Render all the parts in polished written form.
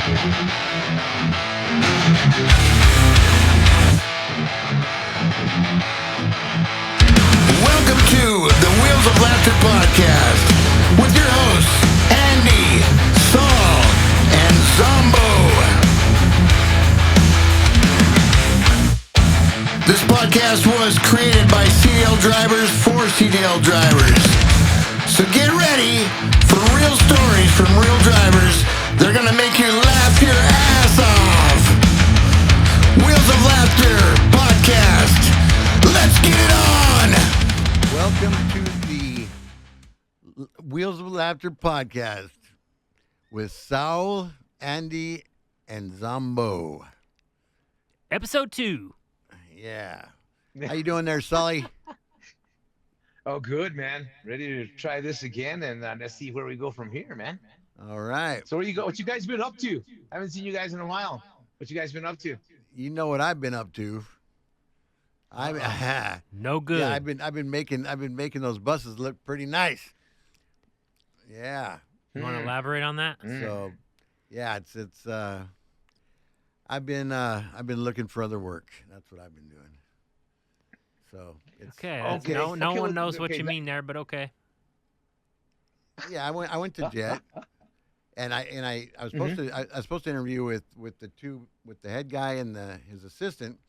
Welcome to the Wheels of Laughter podcast with your hosts, Andy, Saul, and Zombo. This podcast was created by CDL drivers for CDL drivers. So get ready for real stories from real drivers. They're going to make you laugh your ass off. Wheels of Laughter podcast. Let's get it on. Welcome to the Wheels of Laughter podcast with Saul, Andy, and Zombo. Episode 2. Yeah. How you doing there, Sully? Oh, good, man. Ready to try this again, and let's see where we go from here, man. All right. So where you go? What you guys been up to? I haven't seen you guys in a while. What you guys been up to? You know what I've been up to. No good. Yeah, I've been making those buses look pretty nice. Yeah. You want to elaborate on that? So, yeah, it's I've been looking for other work. That's what I've been doing. So it's Okay. Okay. No Okay, one knows what okay, you that- mean there, but okay. Yeah, I went to Jet, and I was supposed to I was supposed to interview with the head guy and his assistant.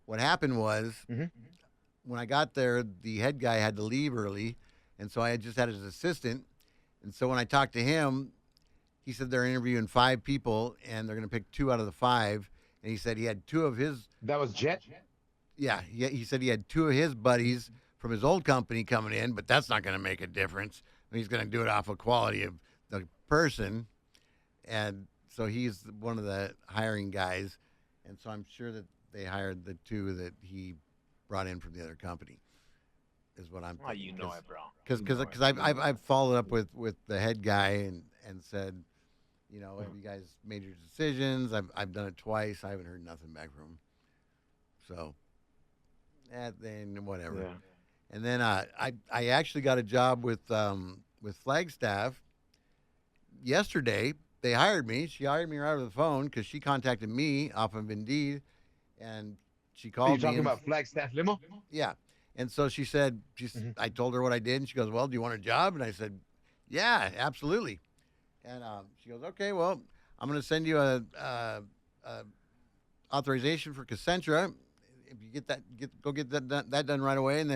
What happened was when I got there, the head guy had to leave early, and so I just had his assistant. And so when I talked to him, he said they're interviewing 5 people, and they're going to pick 2 out of the 5. And he said he had 2 of his. That was Jet? Yeah, he said he had 2 of his buddies from his old company coming in, but that's not going to make a difference. He's going to do it off of quality of the person. And so he's one of the hiring guys. And so I'm sure that they hired the 2 that he brought in from the other company, is what I'm Oh, thinking. you know it, bro. Because I've followed up with the head guy and said, you know, have you guys made your decisions? I've done it twice. I haven't heard nothing back from him. So, then whatever. Yeah. And then I actually got a job with Flagstaff yesterday. They hired me. She hired me right over the phone because she contacted me off of Indeed, and she called You're me. talking and- about Flagstaff Limo? Yeah. And so she said, I told her what I did, and she goes, well, do you want a job? And I said, yeah, absolutely. And she goes, okay, well, I'm going to send you a authorization for Concentra. If you go get that done right away, and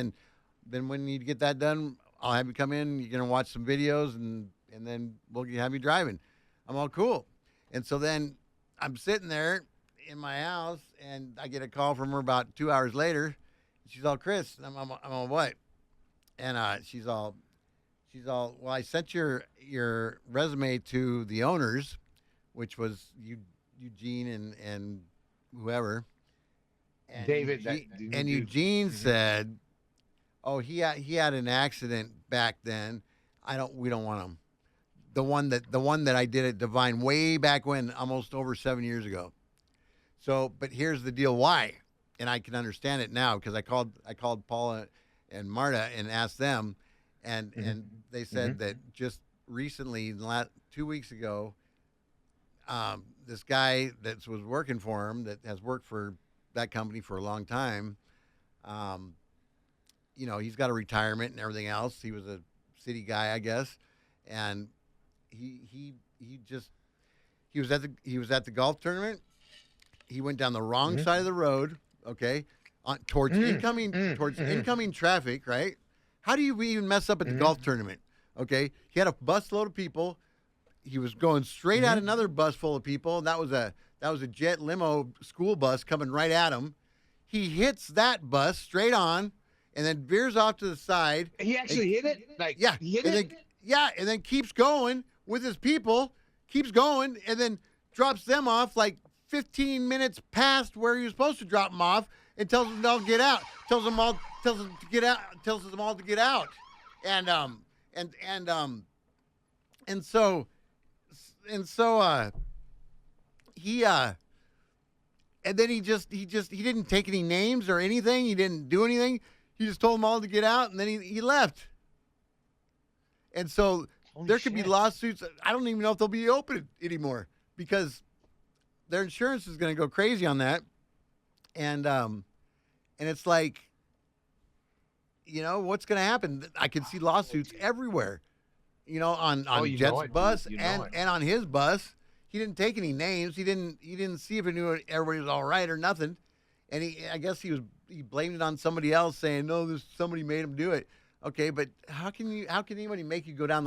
then when you get that done, I'll have you come in. You're going to watch some videos, and then we'll have you driving. I'm all cool. And so then I'm sitting there in my house, and I get a call from her about 2 hours later. She's all, Chris, I'm all, what? And she's all, well, I sent your resume to the owners, which was Eugene and whoever. And David. Eugene said, oh, he had an accident back then. We don't want him. The one that I did at Divine way back when, almost over 7 years ago. So, but here's the deal. Why? And I can understand it now because I called Paula and Marta and asked them, and they said that just recently, 2 weeks ago, this guy that was working for him, that has worked for that company for a long time, you know, he's got a retirement and everything else. He was a city guy, I guess, and he was at the golf tournament. He went down the wrong side of the road. Okay, towards incoming traffic, right? How do you even mess up at the golf tournament? Okay, he had a bus load of people. He was going straight at another bus full of people, and that was a Jet limo school bus coming right at him. He hits that bus straight on, and then veers off to the side. He actually hit it? Yeah, he hit and it? and then keeps going with his people, and then drops them off like 15 minutes past where he was supposed to drop them off, and tells them to get out. Tells them all to get out. And so and then he didn't take any names or anything. He didn't do anything. He just told them all to get out, and then he left. And so Holy there could be shit. lawsuits. I don't even know if they'll be open anymore because their insurance is going to go crazy on that, and it's like, what's going to happen? I can see lawsuits everywhere. On Oh, you Jet's know it, bus dude. You know and it. and on his bus. He didn't take any names. He didn't see if he knew everybody was all right or nothing. And I guess he blamed it on somebody else, saying no, somebody made him do it. Okay, but how can anybody make you go down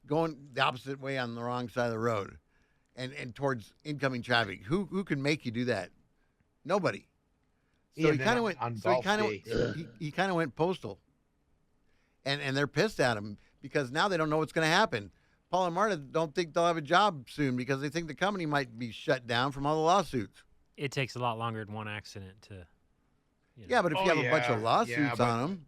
going the opposite way on the wrong side of the road, and towards incoming traffic? Who can make you do that? Nobody. So Yeah, he then kind of went. on So he golf kind of day. he kind of went postal, and they're pissed at him because now they don't know what's going to happen. Paul and Marta don't think they'll have a job soon because they think the company might be shut down from all the lawsuits. It takes a lot longer than one accident to. Yeah, but if you have a bunch of lawsuits but on them,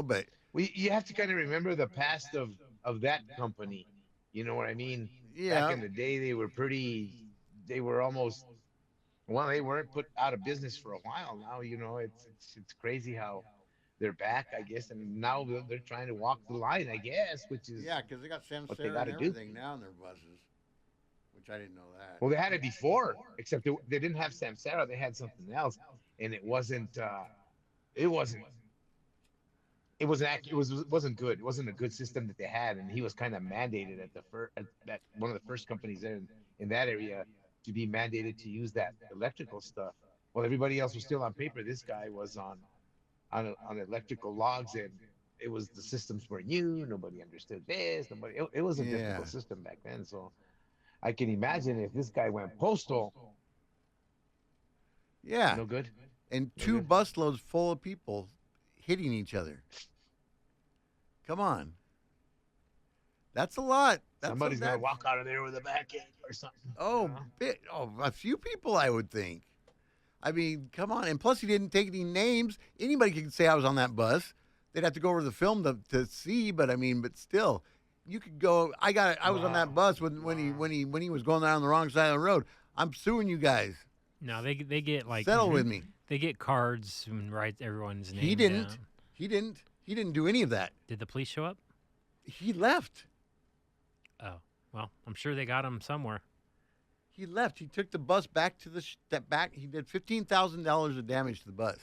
but you have to kind of remember the past of that company. You know what I mean? yeah, Back in the day, they were almost, well, they weren't put out of business for a while. Now, it's crazy how they're back, I guess, and now they're trying to walk the line, I guess, which is yeah, because they got what they Samsara got and to do. everything now in their buses, which I didn't know that. Well, they had it before, except they didn't have Samsara. They had something else, and it wasn't. It wasn't. It wasn't good. It wasn't a good system that they had, and he was kind of mandated at the first at one of the first companies there in that area to be mandated to use that electrical stuff. Well, everybody else was still on paper. This guy was on electrical logs, and the systems were new. Nobody understood this. It was a Yeah, difficult system back then. So I can imagine if this guy went postal, yeah, no good, and no two good. busloads full of people hitting each other. Come on, that's a lot. Somebody's gonna walk out of there with a backache or something. A few people, I would think. I mean, come on. And plus, he didn't take any names. Anybody could say I was on that bus. They'd have to go over the film to see, but still, you could go. I was on that bus when he was going down the wrong side of the road. I'm suing you guys. No, they get like Settle with me. They get cards and write everyone's name. He didn't. down. He didn't. He didn't do any of that. Did the police show up? He left. Oh, well, I'm sure they got him somewhere. He left. He took the bus back to the back. He did $15,000 of damage to the bus,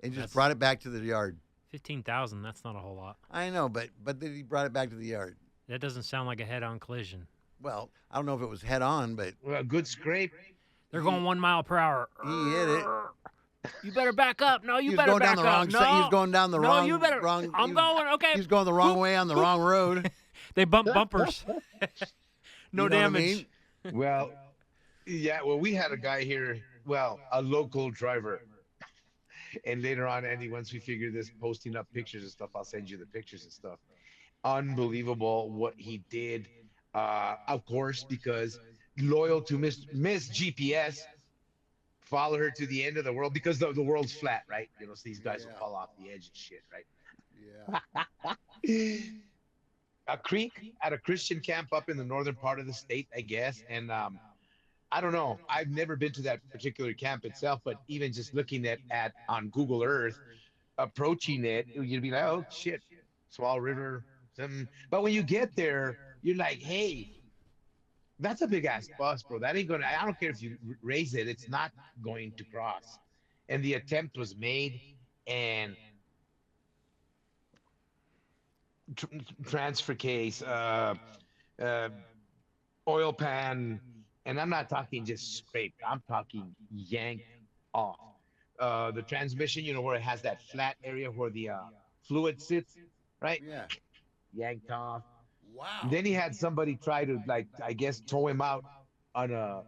and just brought it back to the yard. 15,000. That's not a whole lot. I know, but then he brought it back to the yard. That doesn't sound like a head-on collision. Well, I don't know if it was head on, but Well, a good scrape. They're going 1 mile per hour. he hit it. You better back up. No, He you was better going back down the up. wrong no, side. He was going down the no, wrong. you better. Wrong. I'm going. Okay. He was going the wrong way on the wrong road. They bump bumpers. No You know what I damage. mean? Well, yeah. Well, we had a guy here. Well, a local driver. And later on, Andy, once we figure this, posting up pictures and stuff, I'll send you the pictures and stuff. Unbelievable what he did. Of course, because loyal to Miss GPS, follow her to the end of the world because the world's flat, right? So these guys will fall off the edge and shit, right? Yeah. A creek at a Christian camp up in the northern part of the state, I guess. And I don't know. I've never been to that particular camp itself, but even just looking at on Google Earth, approaching it, you'd be like, oh shit, Swallow River. But when you get there, you're like, hey, that's a big ass bus, bro. That ain't gonna. I don't care if you raise it; it's not going to cross. And the attempt was made, and transfer case, oil pan, and I'm not talking just scraped. I'm talking yanked off. The transmission, where it has that flat area where the fluid sits, right? Yeah. Yanked off. Wow. Then he had somebody try to, like, I guess, tow him out on a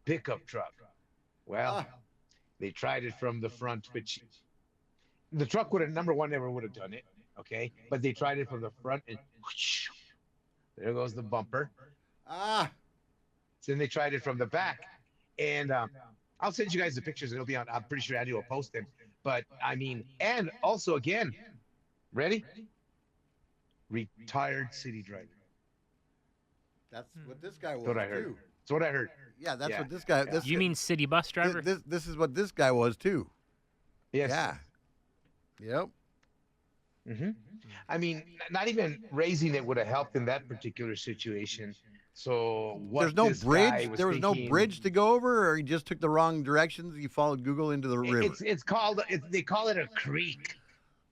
pickup truck. Well, they tried it from the front, which the truck would have, number one, never would have done it. Okay, but they tried it from the front, and whoosh, there goes the bumper. Then they tried it from the back, and I'll send you guys the pictures. It'll be on. I'm pretty sure Andy will post them. But I mean, and also again, ready? Retired city driver. That's what this guy was. That's what I heard. Too. That's what I heard. Yeah, that's Yeah. what this guy. Yeah. You mean city bus driver? This is what this guy was too. Yes. Yeah. Yep. I mean, not even raising it would have helped in that particular situation. So what There's no this guy bridge. was There was no thinking, bridge to go over, or he just took the wrong directions. He followed Google into the river. they call it a creek,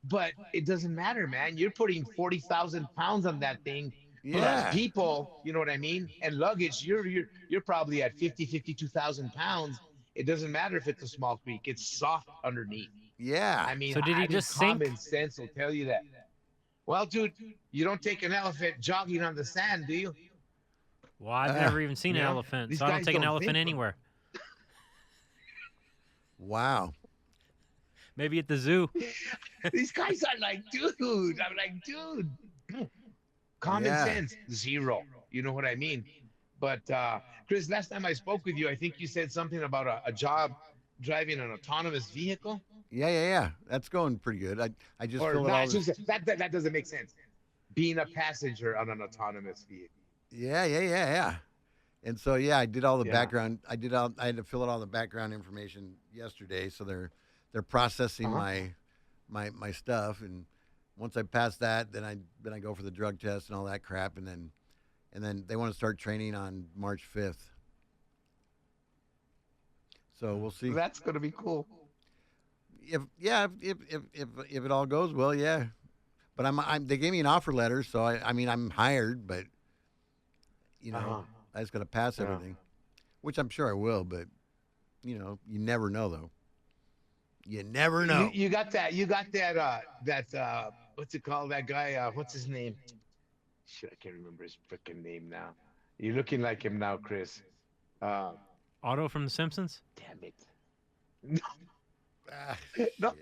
but it doesn't matter, man. You're putting 40,000 pounds on that thing, plus Yeah. people. You know what I mean? And luggage. You're probably at 52,000 pounds. It doesn't matter if it's a small creek. It's soft underneath. Yeah. So did he just Common sink? sense will tell you that. Well, dude, you don't take an elephant jogging on the sand, do you? Well, I've Ah, never even seen an yeah. elephant, These so I don't guys take an don't elephant think. anywhere. Wow. Maybe at the zoo. These guys are like, dude. I'm like, dude. Common Yeah. sense, zero. You know what I mean? But Chris, last time I spoke with you, I think you said something about a job driving an autonomous vehicle. Yeah. That's going pretty good. I just Or filled it not, all. it's just, that doesn't make sense. Being a passenger on an autonomous vehicle. Yeah. And so I did all the Yeah. background. I had to fill out all the background information yesterday. So they're processing my stuff, and once I pass that, then I go for the drug test and all that crap, and then they want to start training on March 5th. So we'll see. That's gonna be cool. If it all goes well, yeah. But they gave me an offer letter, so I mean I'm hired, but I just got to pass Yeah. everything, which I'm sure I will. But you never know though. You never know. You got that. You got that. What's it called? That guy. What's his name? Shit, I can't remember his freaking name now. You're looking like him now, Chris. Otto from The Simpsons? Damn it. Ah, No,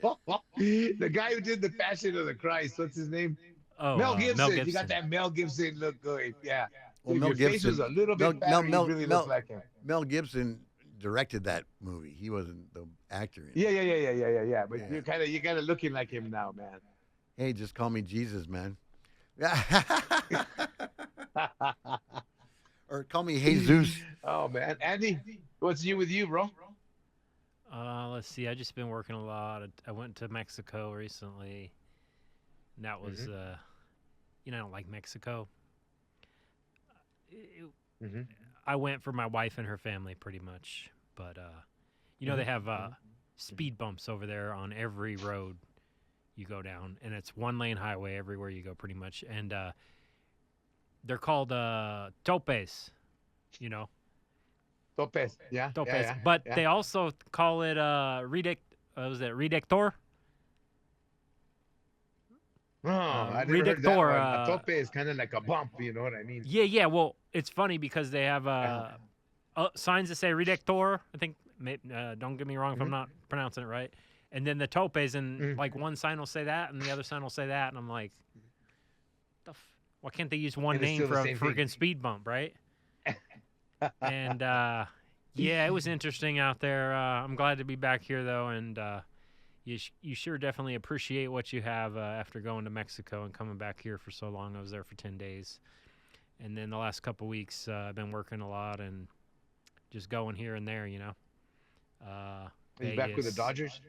shit. the guy who did the Passion of the Christ. What's his name? Oh, Mel Gibson. Mel You Gibson. got that Mel Gibson look going. Yeah. Well, If Mel your face Gibson. was a little bit better, you really look like him. Mel Gibson directed that movie. He wasn't the actor in it. Yeah. But Yeah. you're kind of looking like him now, man. Hey, just call me Jesus, man. Or call me Jesus. Oh man, Andy, what's new with you, bro? Let's see. I just been working a lot. I went to Mexico recently. And that was, I don't like Mexico. I went for my wife and her family pretty much. But, they have speed bumps over there on every road you go down. And it's one lane highway everywhere you go pretty much. And they're called topes, Topes, yeah. Topes. Yeah, But yeah. they also call it redector? Oh, I never heard that Redector, one. A tope is kind of like a bump, you know what I mean? Yeah. Well, it's funny because they have signs that say redector. I think, don't get me wrong if I'm not pronouncing it right. And then the topes, and like one sign will say that, and the other sign will say that, and I'm like, why can't they use one And it's name still for the a same thing. freaking speed bump, right? And it was interesting out there. I'm glad to be back here though, and you sure definitely appreciate what you have after going to Mexico and coming back here for so long. I was there for 10 days, and then the last couple weeks I've been working a lot and just going here and there. Are you back with the Vegas. Dodgers?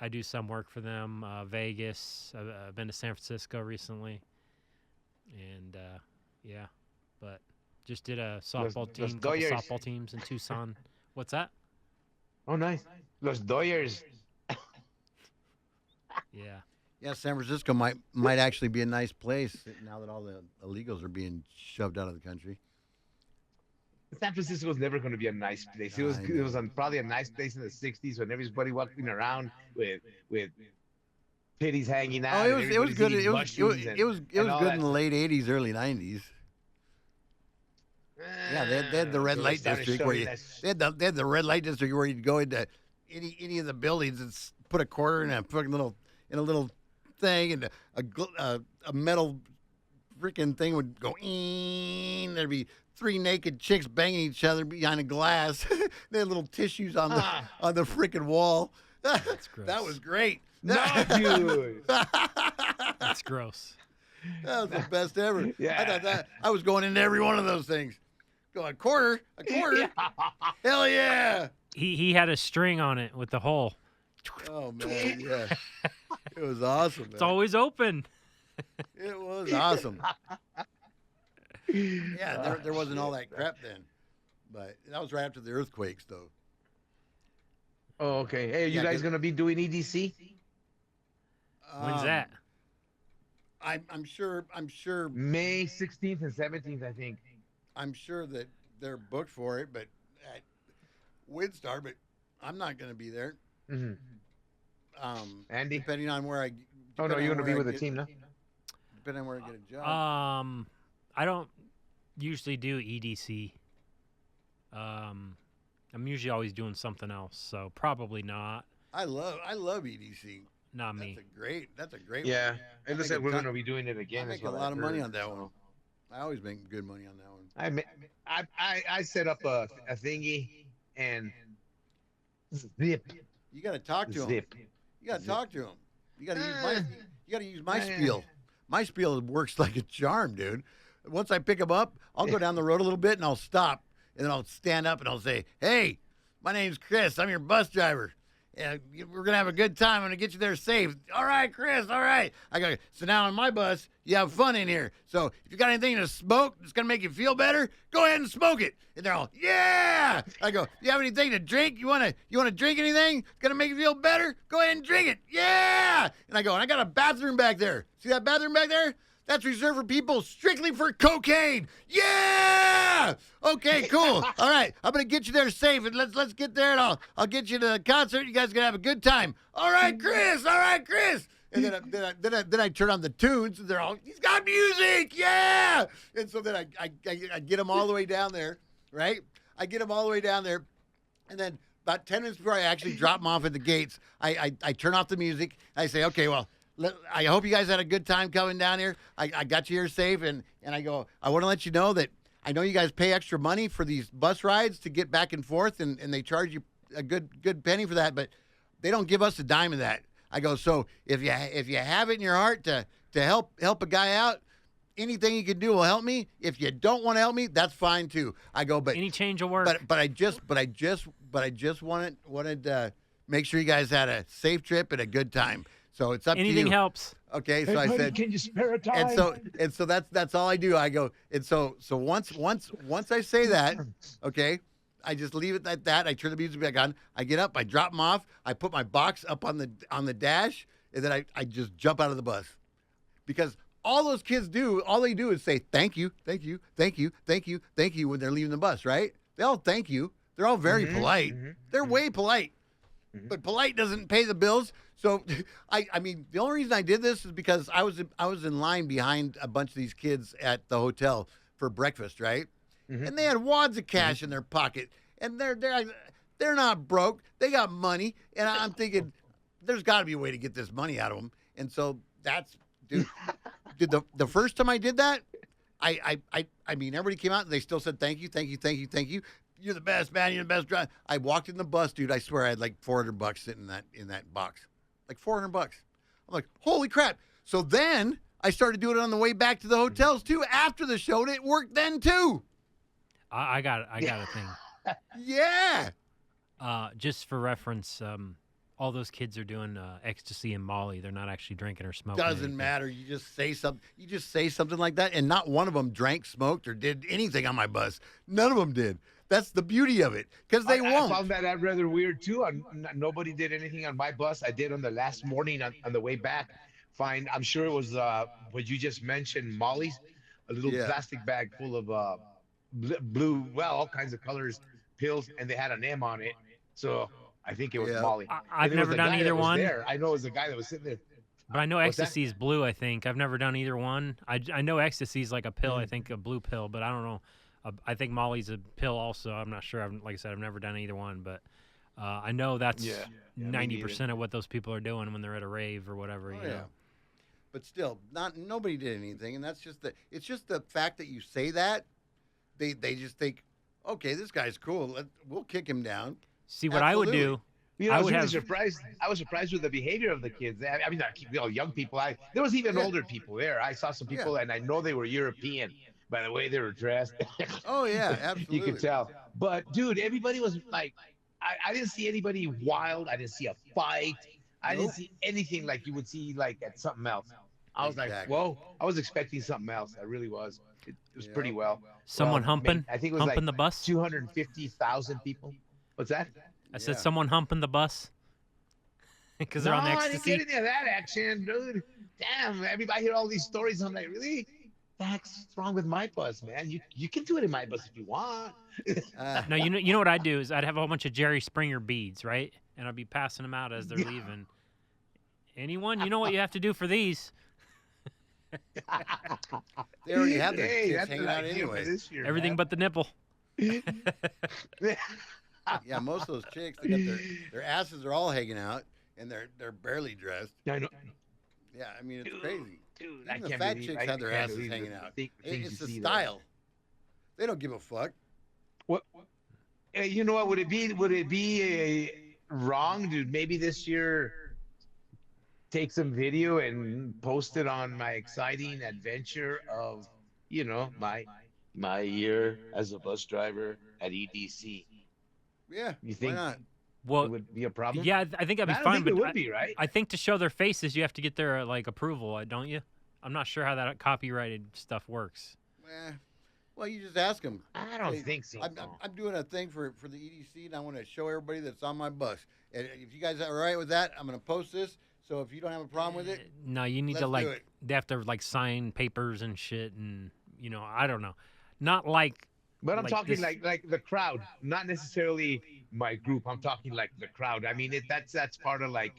I do some work for them. Vegas. I've been to San Francisco recently, and but just did a softball Los team, couple Dodgers. softball teams in Tucson. What's that? Oh, nice. Los Dodgers. Yeah. Yeah, San Francisco might actually be a nice place now that all the illegals are being shoved out of the country. San Francisco was never going to be a nice place. It was probably a nice place in the '60s when everybody walking around with titties hanging out. Oh, and it was good. everybody's It was eating mushrooms it was and good all in the that. late '80s, early '90s. Yeah, they had the red So they light started district where showing you that they had the red light district where you'd go into any of the buildings and put a quarter in a fucking little thing, and a metal freaking thing would go. There'd be 3 naked chicks banging each other behind a glass. They had little tissues on the freaking wall. That's gross. That was great. No, dude. That's gross. That was the best ever. Yeah. I thought that I was going into every one of those things. Go a quarter. Hell yeah. He had a string on it with the hole. Oh man, yeah. It was awesome. Man. It's always open. It was awesome. Yeah, there wasn't all that crap then, but that was right after the earthquakes, though. Oh, okay. Hey, are you Yeah, guys 'cause, gonna be doing EDC? When's um, that? I'm sure. May 16th and 17th, I think. I'm sure that they're booked for it, but at Windstar, but I'm not going to be there. Hmm. Andy? Depending on where I, Oh no, depending you're on gonna where be I with the get, team, no? depending on where I get a job. I don't usually do EDC. I'm usually always doing something else, so probably not. I love EDC. Not me. That's a great Yeah. one. It looks make like a we're ton- gonna be doing it I again. make Is a what lot I've of money heard, on that so. one. I always make good money on that one. I set up a thingy and zip. You got to talk to them. Zip. You got to Zip. talk to them. You got to use Eh. my Eh. spiel. My spiel works like a charm, dude. Once I pick them up, I'll go down the road a little bit and I'll stop, and then I'll stand up and I'll say, "Hey, my name's Chris. I'm your bus driver. Yeah, we're gonna have a good time. I'm gonna get you there safe." "All right, Chris. All right." I go. "So now on my bus, you have fun in here. So if you got anything to smoke that's gonna make you feel better, go ahead and smoke it." And they're all, "Yeah." I go, "You have anything to drink? You wanna drink anything? It's gonna make you feel better? Go ahead and drink it." "Yeah." And I go, "And I got a bathroom back there. See that bathroom back there? That's reserved for people strictly for cocaine." "Yeah." "Okay, cool. All right, I'm gonna get you there safe, and let's get there, and I'll get you to the concert. You guys are gonna have a good time." "All right, Chris. All right, Chris." And then I turn on the tunes, and they're all, "He's got music, yeah!" And so then I get them all the way down there, right? I get them all the way down there, and then about 10 minutes before I actually drop them off at the gates, I turn off the music. I say, "Okay, well, I hope you guys had a good time coming down here. I got you here safe," and I go, "I want to let you know that I know you guys pay extra money for these bus rides to get back and forth, and they charge you a good penny for that, but they don't give us a dime of that." I go, "So if you have it in your heart to help a guy out, anything you can do will help me. If you don't want to help me, that's fine too." I go, "But Any change will work. but I just wanted to make sure you guys had a safe trip and a good time. So it's up Anything to you." helps. Okay, so Hey, I buddy, said, can you spare a time? and so that's all I do. I go, and so once I say that, okay, I just leave it at that. I turn the music back on. I get up, I drop them off, I put my box up on the dash, and then I just jump out of the bus, because all those kids do, all they do is say thank you, thank you, thank you, thank you, thank you when they're leaving the bus, right? They all thank you. They're all very polite. They're way polite, but polite doesn't pay the bills. So I mean, the only reason I did this is because I was in line behind a bunch of these kids at the hotel for breakfast, right? And they had wads of cash in their pocket, and they're not broke. They got money, and I'm thinking there's got to be a way to get this money out of them. And so that's, dude, the first time I did that, I mean, everybody came out and they still said thank you, thank you, thank you, thank you. "You're the best, man. You're the best driver." I walked in the bus, dude. I swear I had like $400 sitting in that box, like $400. I'm like, holy crap! So then I started doing it on the way back to the hotels too. After the show, and it worked then too. I got a thing. Yeah. Just for reference, all those kids are doing ecstasy and Molly. They're not actually drinking or smoking. Doesn't anything. matter. You just say something. You just say something like that, and not one of them drank, smoked, or did anything on my bus. None of them did. That's the beauty of it, because they won't. I found that rather weird too. Nobody did anything on my bus. I did on the last morning on the way back. Fine. I'm sure it was what you just mentioned, Molly's, a little Yeah. plastic bag full of blue, well, all kinds of colors, pills, and they had an M on it. So I think it was Yeah. Molly. I've And it was never the done guy either that was one. there. I know it was the guy that was sitting there. But I know What's that? ecstasy is blue. I think I've never done either one. I know ecstasy is like a pill. I think a blue pill, but I don't know. I think Molly's a pill also. I'm not sure. Like I said, I've never done either one, but I know that's Yeah, me 90% of what those people are doing when they're at a rave or whatever. Oh, you yeah. know. But still, nobody did anything, and that's just it's just the fact that you say that, they just think, okay, this guy's cool. We'll kick him down. See what I would Absolutely. do. You know, I I was would really have- surprised. I was surprised with the behavior of the kids. I mean, young people. There was even Yeah. older people there. I saw some people, and I know they were European by the way they were dressed. Oh yeah, absolutely. You could tell. But dude, everybody was like, I didn't see anybody wild. I didn't see a fight. I Nope. didn't see anything like you would see like at something else. I was like, Exactly. whoa! I was expecting something else. I really was. It was pretty Yep. well. Someone humping, I think it was like humping the bus. 250,000 people. What's that? I said Yeah. someone humping the bus because they're No, on I didn't get ecstasy. any of that action, dude. Damn, everybody hear all these stories. I'm like, really? The heck's wrong with my bus, man? You can do it in my bus if you want. No, you know what I'd do is I'd have a whole bunch of Jerry Springer beads, right? And I'd be passing them out as they're leaving. Anyone, you know what you have to do for these? They already have their Hey, tits that's hanging an out idea for anyway. this year, Everything man. but the nipple. Yeah, most of those chicks, they got their asses are all hanging out, and they're barely dressed. I know. Yeah, I mean it's Dude, crazy. Dude, Even the fat chicks have their asses hanging out. It's the style. They don't give a fuck. What? You know what? Would it be? Would it be wrong, dude? Maybe this year, take some video and post it on my exciting adventure of, my year as a bus driver at EDC. Yeah, You why think not? it Well, would be a problem? yeah, I think that'd be I don't fine. think But it would be, right? I think to show their faces, you have to get their approval, don't you? I'm not sure how that copyrighted stuff works. Well, you just ask them. I don't Say, think so. I'm doing a thing for the EDC, and I want to show everybody that's on my bus. And if you guys are all right with that, I'm going to post this. So if you don't have a problem with it, No, you need let's to do it. they have to sign papers and shit, and I don't know, not like. But I'm like talking this- like the crowd, not necessarily my group. I'm talking like the crowd. I mean, that's part of like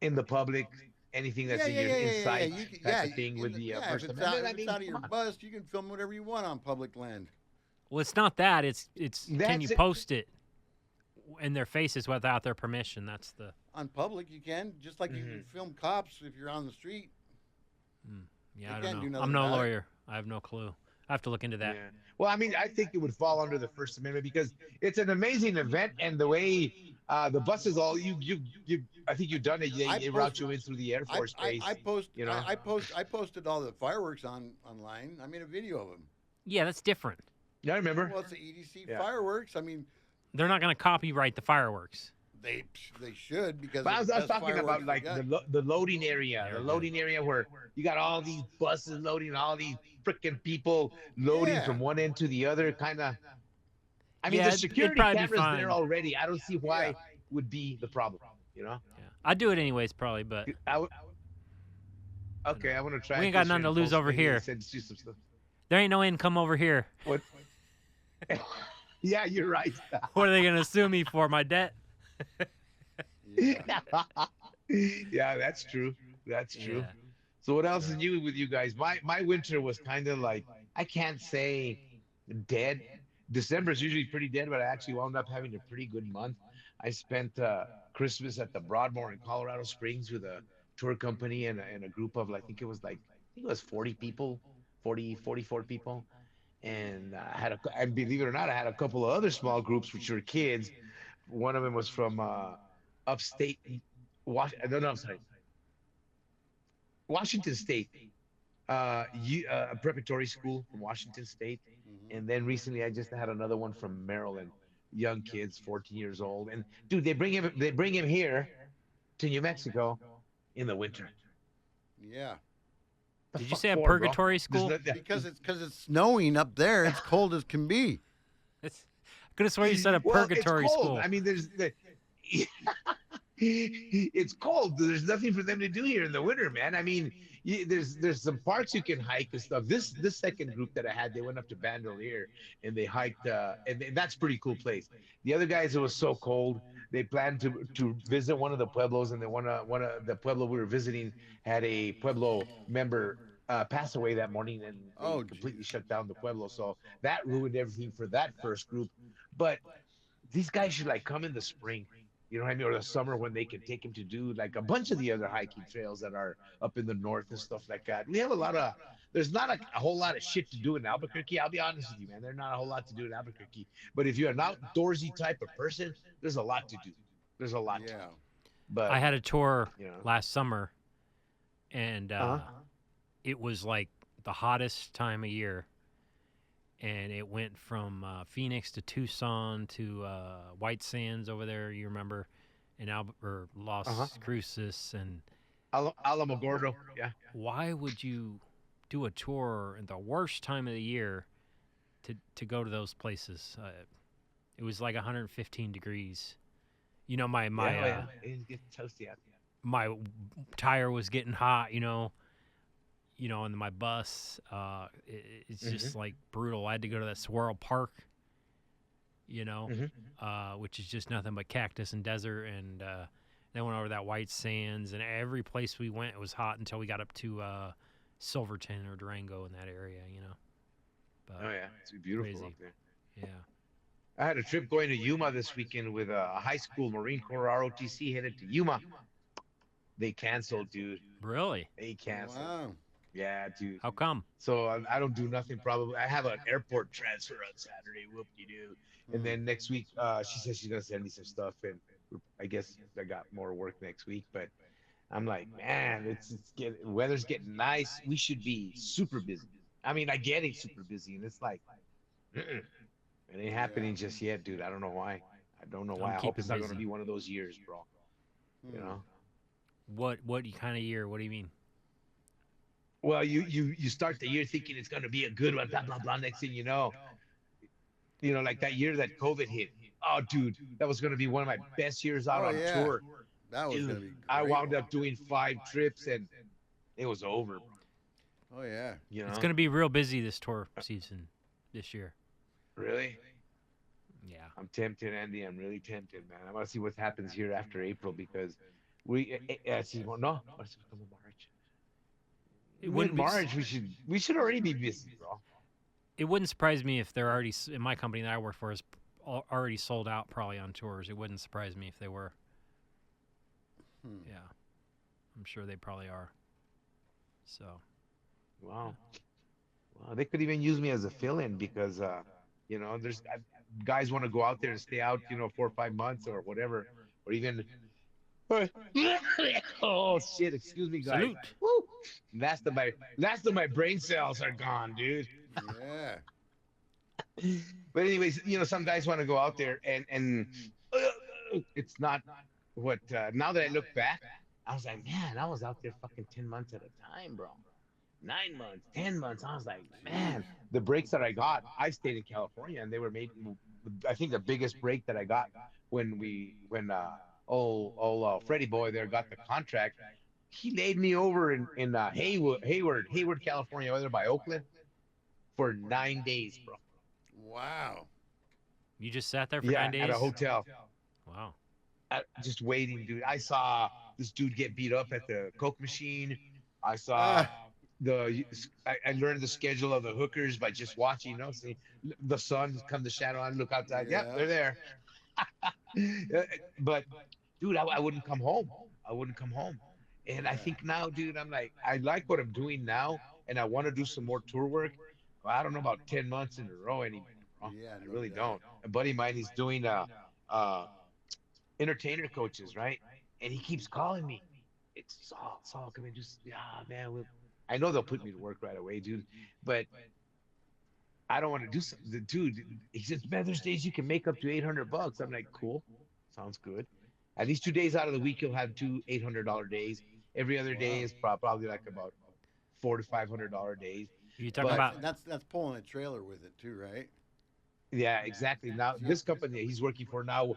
in the public, anything that's in your inside You can, type of thing with the First if it's Amendment. out, I if mean, it's out of your come on. bus, you can film whatever you want on public land. Well, it's not that. It's can That's you it. post it in their faces without their permission? That's the. On public, you can, just like you can film cops if you're on the street. Yeah, They I can't don't do know. nothing I'm no about it. lawyer. I have no clue. I have to look into that. Yeah. Well, I mean, I think it would fall under the First Amendment because it's an amazing event, and the way the buses all I think you've done it. They route you in through the Air Force Base. I posted all the fireworks online. I made a video of them. Yeah, that's different. Yeah, I remember. Well, it's the EDC Yeah. fireworks. I mean, They're not going to copyright the fireworks. they should because. But I they're was the best talking about fireworks like we got. the loading area, They're the good. loading area where you got all these buses loading, all these freaking people loading Yeah. from one end to the other, kind of. I mean, Yeah, the it'd security probably be cameras fine. there already. I don't see why Yeah. would be the problem. Yeah. I'd do it anyways, probably, but Okay, I want to try. We it ain't got this year nothing to and lose post over maybe here. send you some stuff. there ain't no income over here. What? Yeah, you're right. What are they going to sue me for? My debt? Yeah. Yeah, that's true. That's true. Yeah. So what else is new with you guys? My winter was kind of like, I can't say dead. December is usually pretty dead, but I actually wound up having a pretty good month. I spent Christmas at the Broadmoor in Colorado Springs with a tour company and a group of, I think it was 40 people, 44 people. And and believe it or not, I had a couple of other small groups, which were kids. One of them was from upstate, I'm sorry, Washington State, a preparatory school from Washington State. And then recently, I just had another one from Maryland, young kids, 14 years old. And dude, they bring him here to New Mexico in the winter. Yeah. The Did you fuck say a for, bro? purgatory There's school? Because it's snowing up there. It's cold as can be. I could have sworn you said a Well, purgatory it's cold. school. I mean, it's cold. There's nothing for them to do here in the winter, man. I mean, there's some parts you can hike and stuff. This second group that I had, they went up to Bandolier and they hiked, and that's a pretty cool place. The other guys, it was so cold. They planned to visit one of the pueblos, and then one of the pueblo we were visiting had a pueblo member pass away that morning, and they completely shut down the pueblo. So that ruined everything for that first group. But these guys should come in the spring, you know what I mean, or the summer when they can take him to do a bunch of the other hiking trails that are up in the north and stuff like that. We have there's not a whole lot of shit to do in Albuquerque. I'll be honest with you, man. There's not a whole lot to do in Albuquerque. But if you're an outdoorsy type of person, there's a lot to do. There's a lot to do. But I had a tour you know. last summer, and it was like the hottest time of year. And it went from Phoenix to Tucson to White Sands over there, you remember, in Los Cruces. And Alamogordo. Yeah. Why would you do a tour in the worst time of the year to go to those places? It was like 115 degrees. You know, Yeah, oh, yeah. It gets toasty out my tire was getting hot. In my bus. It's there. just like brutal. I had to go to that Swirl Park. You know, Mm-hmm. which is just nothing but cactus and desert, and then went over that White Sands, and every place we went, it was hot until we got up to Silverton or Durango in that area. But Oh yeah, it's beautiful crazy. up there. Yeah. I had a trip going to Yuma this weekend with a high school Marine Corps ROTC headed to Yuma. They canceled, dude. Really? They canceled. Wow. Yeah, dude. How come? So I don't do nothing probably. I have an airport transfer on Saturday. Whoop de doo. And Hmm. then next week, she says she's gonna send me some stuff, and I guess I got more work next week. But I'm like, man, it's getting weather's getting nice. We should be super busy. I mean, I'm getting super busy, and it's like, mm-mm, it ain't Yeah. happening just yet, dude. I don't know why. I don't know why. I'm I hope keeping it's not gonna busy. be one of those years, bro. You Hmm. know. What kind of year? What do you mean? Well, you start the year thinking it's gonna be a good one, blah blah blah. Next thing you know, like that year that COVID hit. Oh, dude, that was gonna be one of my best years out Oh on yeah. tour. That was gonna Dude, be I great. wound up doing 5 trips and it was over, bro. Oh yeah. You It's know, going to be real busy this tour season this year. really? Yeah. I'm tempted, Andy. I'm really tempted, man. I want to see what happens here after April because we see, well, no, what's it coming March? It Mid wouldn't be. March, we should already be busy, bro. It wouldn't surprise me if they're already in my company that I work for is already sold out probably on tours. It wouldn't surprise me if they were. Hmm. Yeah, I'm sure they probably are. So Wow. Well, they could even use me as a fill-in because, there's guys want to go out there and stay out, 4 or 5 months or whatever, or even. Oh shit! Excuse me, guys. salute. Woo! Last of my brain cells are gone, dude. Yeah. But anyways, some guys want to go out there and it's not what. Now that I look back, I was like, man, I was out there fucking 10 months at a time, bro. 9 months, 10 months. I was like, Jeez. man, the breaks that I got, I stayed in California, and they were made. I think the biggest break that I got when Freddie Boy there got the contract, he laid me over in Hayward, California, over there by Oakland, for 9 days, bro. Wow. You just sat there for Yeah, 9 at a days. hotel, Wow. just waiting, dude. I saw this dude get beat up at the Coke machine. I saw Ah. I learned the schedule of the hookers by just watching, see the sun come to shadow on, look outside. Yep, Yeah. they're there. But dude, I wouldn't come home. I wouldn't come home. And I Yeah. think now, dude, I'm like, I like what I'm doing now, and I want to do some more tour work. Well, I don't know about 10 months in a row anymore, bro. Yeah. I No really doubt. don't. A buddy of mine, he's doing uh entertainer coaches, right? And he keeps calling me. It's Saul, come in, just man. I know they'll put me to work right away, dude, but I don't want to do something. The dude, he says, man, there's days you can make up to $800. I'm like, cool, sounds good. At least 2 days out of the week, you'll have two $800 days. Every other day Wow. is probably like about $400 to $500 days. You And talking But about? that's pulling a trailer with it too, right? yeah, exactly. Now, So you, this company that he's working for now,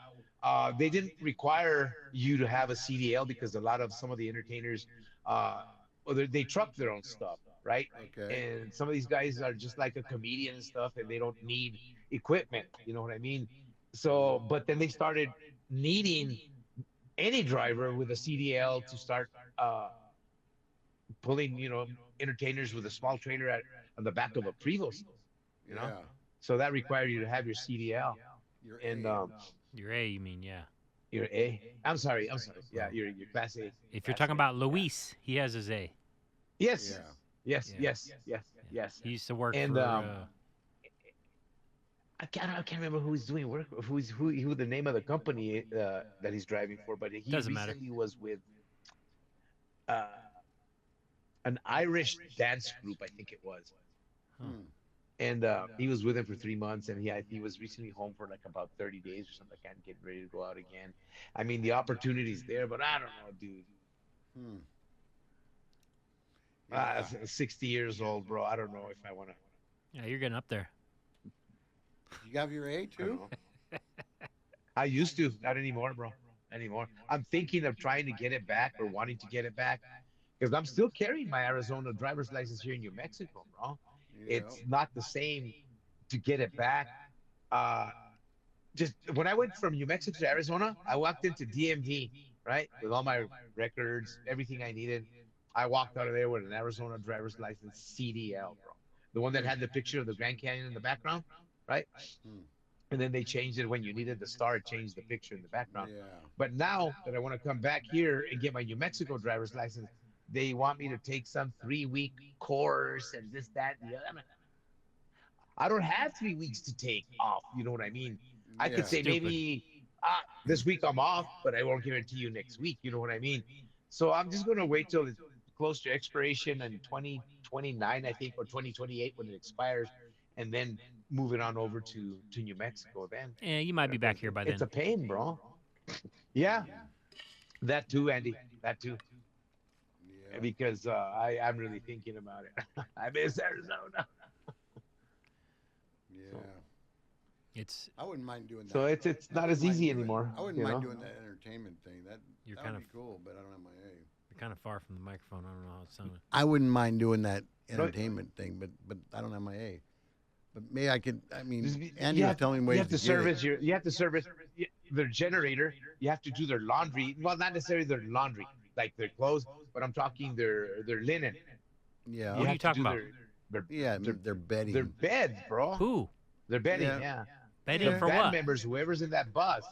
they didn't require you to have a CDL because a lot of some of the entertainers, well, they truck their own stuff, right? okay. And some of these guys are just like a comedian and stuff, and they don't need equipment. You know what I mean? So, but then they started needing any driver with a CDL to start pulling, entertainers with a small trailer on the back of a Prevost, you know? Yeah. So that required you to have your CDL. You're And A. Your A, you mean? Yeah. Your A. I'm sorry. Yeah, Oh. your class A. If you're Class talking A. about Yeah. Luis, he has his A. Yes. Yeah. Yes. Yeah. Yes. Yes. Yeah. Yes. He used to work And for. I can't remember who he's doing work. Who the name of the company that he's driving for, but he Doesn't matter. recently was with uh, an Irish dance group, I think it was. Huh. Hmm. And he was with him for 3 months, and he was recently home for like about 30 days or something. I can't get ready to go out again. I mean, the opportunity's there, but I don't know, dude. Hmm. Yeah. 60 years old, bro. I don't know if I want to. Yeah, you're getting up there. You have your A I don't too? know. I used to, not anymore, bro. Anymore. I'm thinking of trying to get it back or wanting to get it back because I'm still carrying my Arizona driver's license here in New Mexico, bro. Yeah. It's not the same to get it back. Uh, just when I went from New Mexico to Arizona, I walked into DMV, right, with all my records, everything I needed. I walked out of there with an Arizona driver's license CDL, bro. The one that Hmm. had the picture of the Grand Canyon in the background, right? Hmm. And then they changed it when you needed the star, it changed the picture in the background. Yeah. But now that I want to come back here and get my New Mexico driver's license, they want me to take some 3 week course and this, that, and the other. I don't have 3 weeks to take off. You know what I mean? I could Yeah. say Stupid. maybe this week I'm off, but I won't guarantee you next week. You know what I mean? So I'm just going to wait till it's close to expiration in 2029, I think, or 2028 when it expires, and then move it on over to New Mexico then. Yeah, you might be back Because here by it's then. a pain, bro. Yeah, that too, Andy. That too. Yeah. Because I'm really thinking about it. I miss Arizona. Yeah. So, It's I wouldn't mind doing that. so it's I not wouldn't as mind easy doing. anymore. I wouldn't You mind know. doing that entertainment thing. That You're that kind would of be cool, but I don't have my A. you're kind of far from the microphone. I don't know how it sounded. I wouldn't mind doing that No, entertainment thing, but I don't have my A. But maybe I could. I mean, just Andy was telling me you ways have to to get it. service their generator. You have to do their laundry. Well, not necessarily their laundry, like their clothes, but I'm talking their linen. Yeah. You What are have you to talking do about? Yeah. their They're their betting. beds, bro. Who? Their bedding, Yeah. yeah. Betting The Yeah. for band what? members, whoever's in that bus.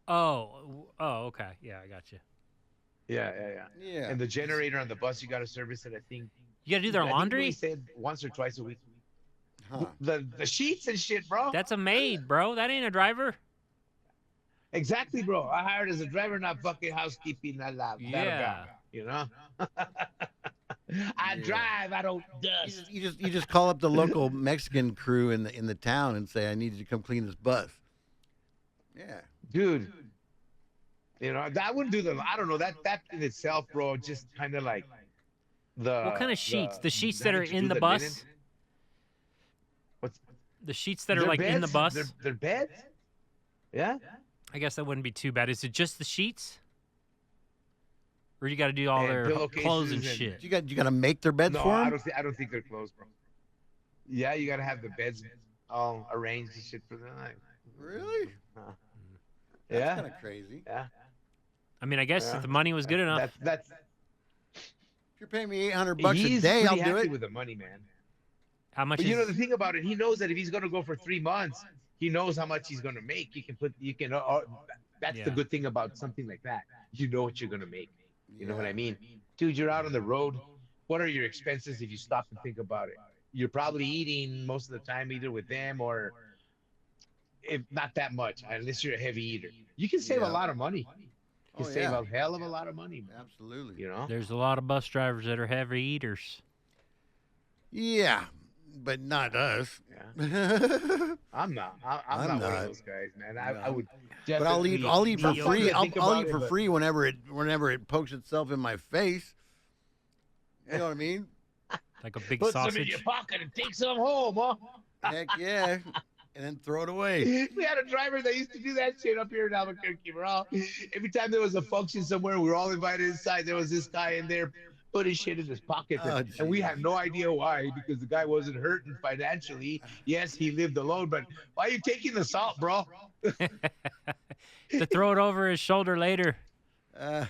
Oh, okay. Yeah, I got you. Yeah. Yeah. And the generator on the bus, you got to service it. You got to do their I think Louis laundry? said once or twice a week. Huh. The sheets and shit, bro. That's a maid, bro. That ain't a driver. Exactly, bro. I hired as a driver, not fucking housekeeping. La la, Yeah. you know. I Yeah. drive. I don't You dust. just you just you just call up the local Mexican crew in the town and say, I need you to come clean this bus. Yeah. Dude. You know, I wouldn't do the. I don't know that in itself, bro. Just kind of like What kind the of sheets? The sheets that having are to in do the linen. bus? What's The sheets that are their like in the beds? bus? Their beds? Yeah. I guess that wouldn't be too bad. Is it just the sheets? Or you got to do all And their clothes and pillowcases and- shit? You got to make their beds No, for I them. don't. I don't think they're closed, bro. Yeah, you gotta have the beds all arranged and shit for the night. Really? Uh, That's yeah. kind of crazy. Yeah. I mean, I guess Yeah. if the money was good enough. That's. If you're paying me $800 a He's day, I'll pretty do happy it. with the money, man. How much But is you know the thing about it, he knows that if he's gonna go for 3 months, he knows how much he's gonna make. You can put. You can. That's the Yeah. good thing about something like that. You know what you're gonna make. You know what I Yeah. mean? Dude, you're out on the road. What are your expenses if you stop and think about it? You're probably eating most of the time either with them or if not that much, unless you're a heavy eater. You can save a Yeah. lot of money. You Oh, can save yeah. a hell of a lot of money, man. Absolutely. You know? There's a lot of bus drivers that are heavy eaters. Yeah, but not us. Yeah. I'm not. I'm not one not. of those guys, man. I No. would But I'll eat. I'll eat for Sometimes I free. I'll think about eat it, for but- free whenever it pokes itself in my face. You know what I mean? Like a big Put some in your sausage. pocket and take some home, huh? Heck yeah, and then throw it away. We had a driver that used to do that shit up here in Albuquerque, bro. Every time there was a function somewhere, we were all invited inside. There was this guy in there putting shit in his pockets, Oh, and we geez. had no idea why because the guy wasn't hurting financially. Yes, he lived alone, but why are you taking the salt, bro? To throw it over his shoulder later. Uh,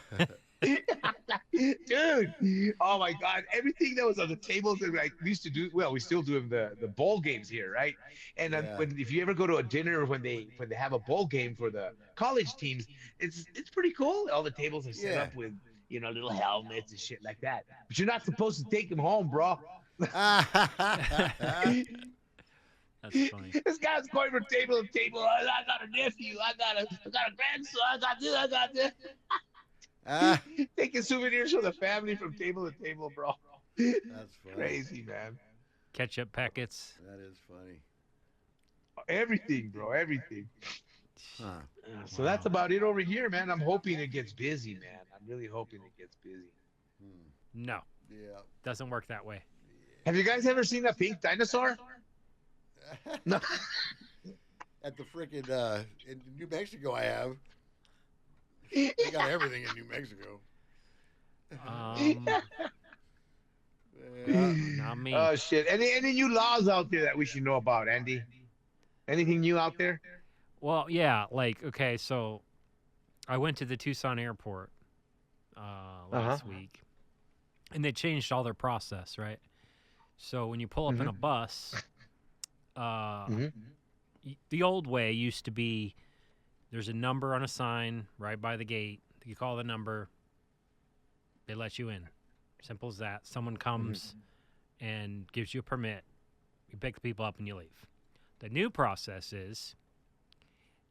Dude, oh my God, everything that was on the tables that like we used to do, well, we still do them the bowl games here, right? And Yeah. if you ever go to a dinner when they have a bowl game for the college teams, it's pretty cool. All the tables are set Yeah. up with little helmets and shit like that. But you're not supposed to take them home, bro. That's funny. This guy's going from table to table. I got a nephew. I got a grandson. I got this. I got this. Taking souvenirs for the family from table to table, bro. That's funny. Crazy, man. Ketchup packets. That is funny. Everything, bro. Everything. Huh. So that's about it over here, man. I'm hoping it gets busy, man. I'm really hoping it gets busy. Hmm. No. Yeah. Doesn't work that way. Have you guys ever seen a pink dinosaur? No. At the frickin' in New Mexico, I have. They got everything in New Mexico. Yeah. Not me. Oh shit! Any new laws out there that we should know about, Andy? Anything new out there? Well, yeah, like okay, so I went to the Tucson airport last week, and they changed all their process, right? So when you pull up in a bus, the old way used to be there's a number on a sign right by the gate. You call the number, they let you in. Simple as that. Someone comes and gives you a permit. You pick the people up and you leave. The new process is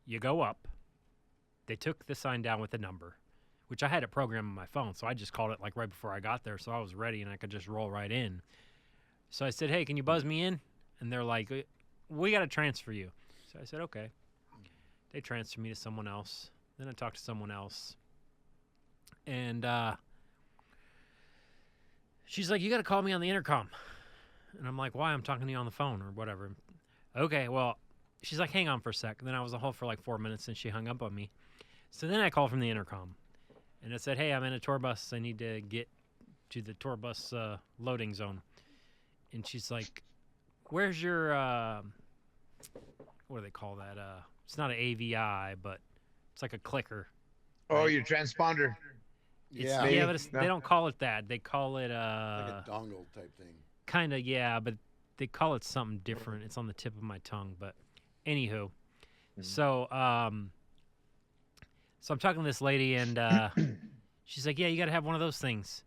you go up. They took the sign down with the number, which I had it programmed on my phone, so I just called it like right before I got there, so I was ready and I could just roll right in. So I said, hey, can you buzz me in? And they're like, we got to transfer you. So I said, okay. They transferred me to someone else. Then I talked to someone else. And she's like, you got to call me on the intercom. And I'm like, why? I'm talking to you on the phone or whatever. Okay, well, she's like, hang on for a sec. And then I was on hold for like 4 minutes and she hung up on me. So then I called from the intercom. And it said, hey, I'm in a tour bus. I need to get to the tour bus loading zone. And she's like, where's your, what do they call that? It's not an AVI, but it's like a clicker. Oh, your transponder. Yeah. Yeah, but they don't call it that. They call it like a dongle type thing. kind of, yeah, but they call it something different. It's on the tip of my tongue, but anywho. So I'm talking to this lady, and she's like, yeah, you got to have one of those things.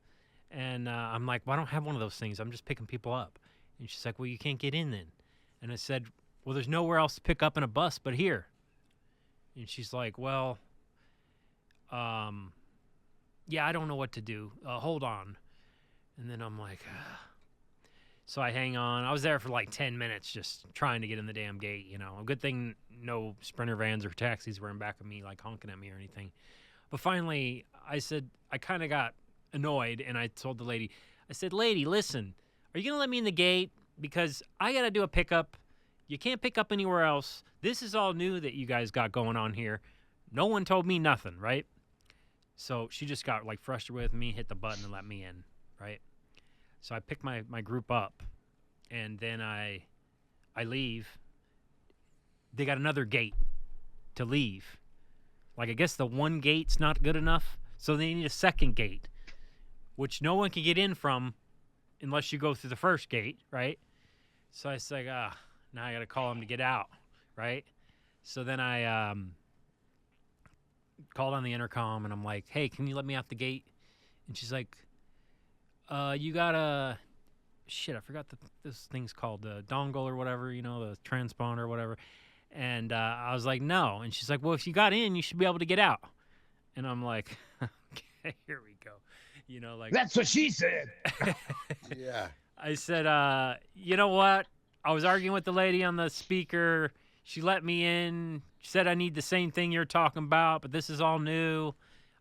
And I'm like, well, I don't have one of those things. I'm just picking people up. And she's like, well, you can't get in then. And I said, well, there's nowhere else to pick up in a bus but here. And she's like, well, yeah, I don't know what to do. Hold on. And then I'm like, so I hang on. I was there for like 10 minutes just trying to get in the damn gate, you know. A good thing no Sprinter vans or taxis were in back of me, like honking at me or anything. But finally, I said, I kind of got annoyed, and I told the lady, I said, lady, listen, are you going to let me in the gate? Because I got to do a pickup. You can't pick up anywhere else. This is all new that you guys got going on here. No one told me nothing, right? So she just got like frustrated with me, hit the button and let me in, right? So I pick my group up, and then I leave. They got another gate to leave. Like, I guess the one gate's not good enough, so they need a second gate, which no one can get in from unless you go through the first gate, right? So I say, now I got to call them to get out, right? So then I called on the intercom, and I'm like, hey, can you let me out the gate? And she's like, you got a, shit, I forgot this thing's called, the dongle or whatever, you know, the transponder or whatever. And I was like, no. And she's like, well, if you got in, you should be able to get out. And I'm like, okay, here we go. You know, like. That's what she said. Yeah. I said, you know what? I was arguing with the lady on the speaker. She let me in. She said I need the same thing you're talking about, but this is all new.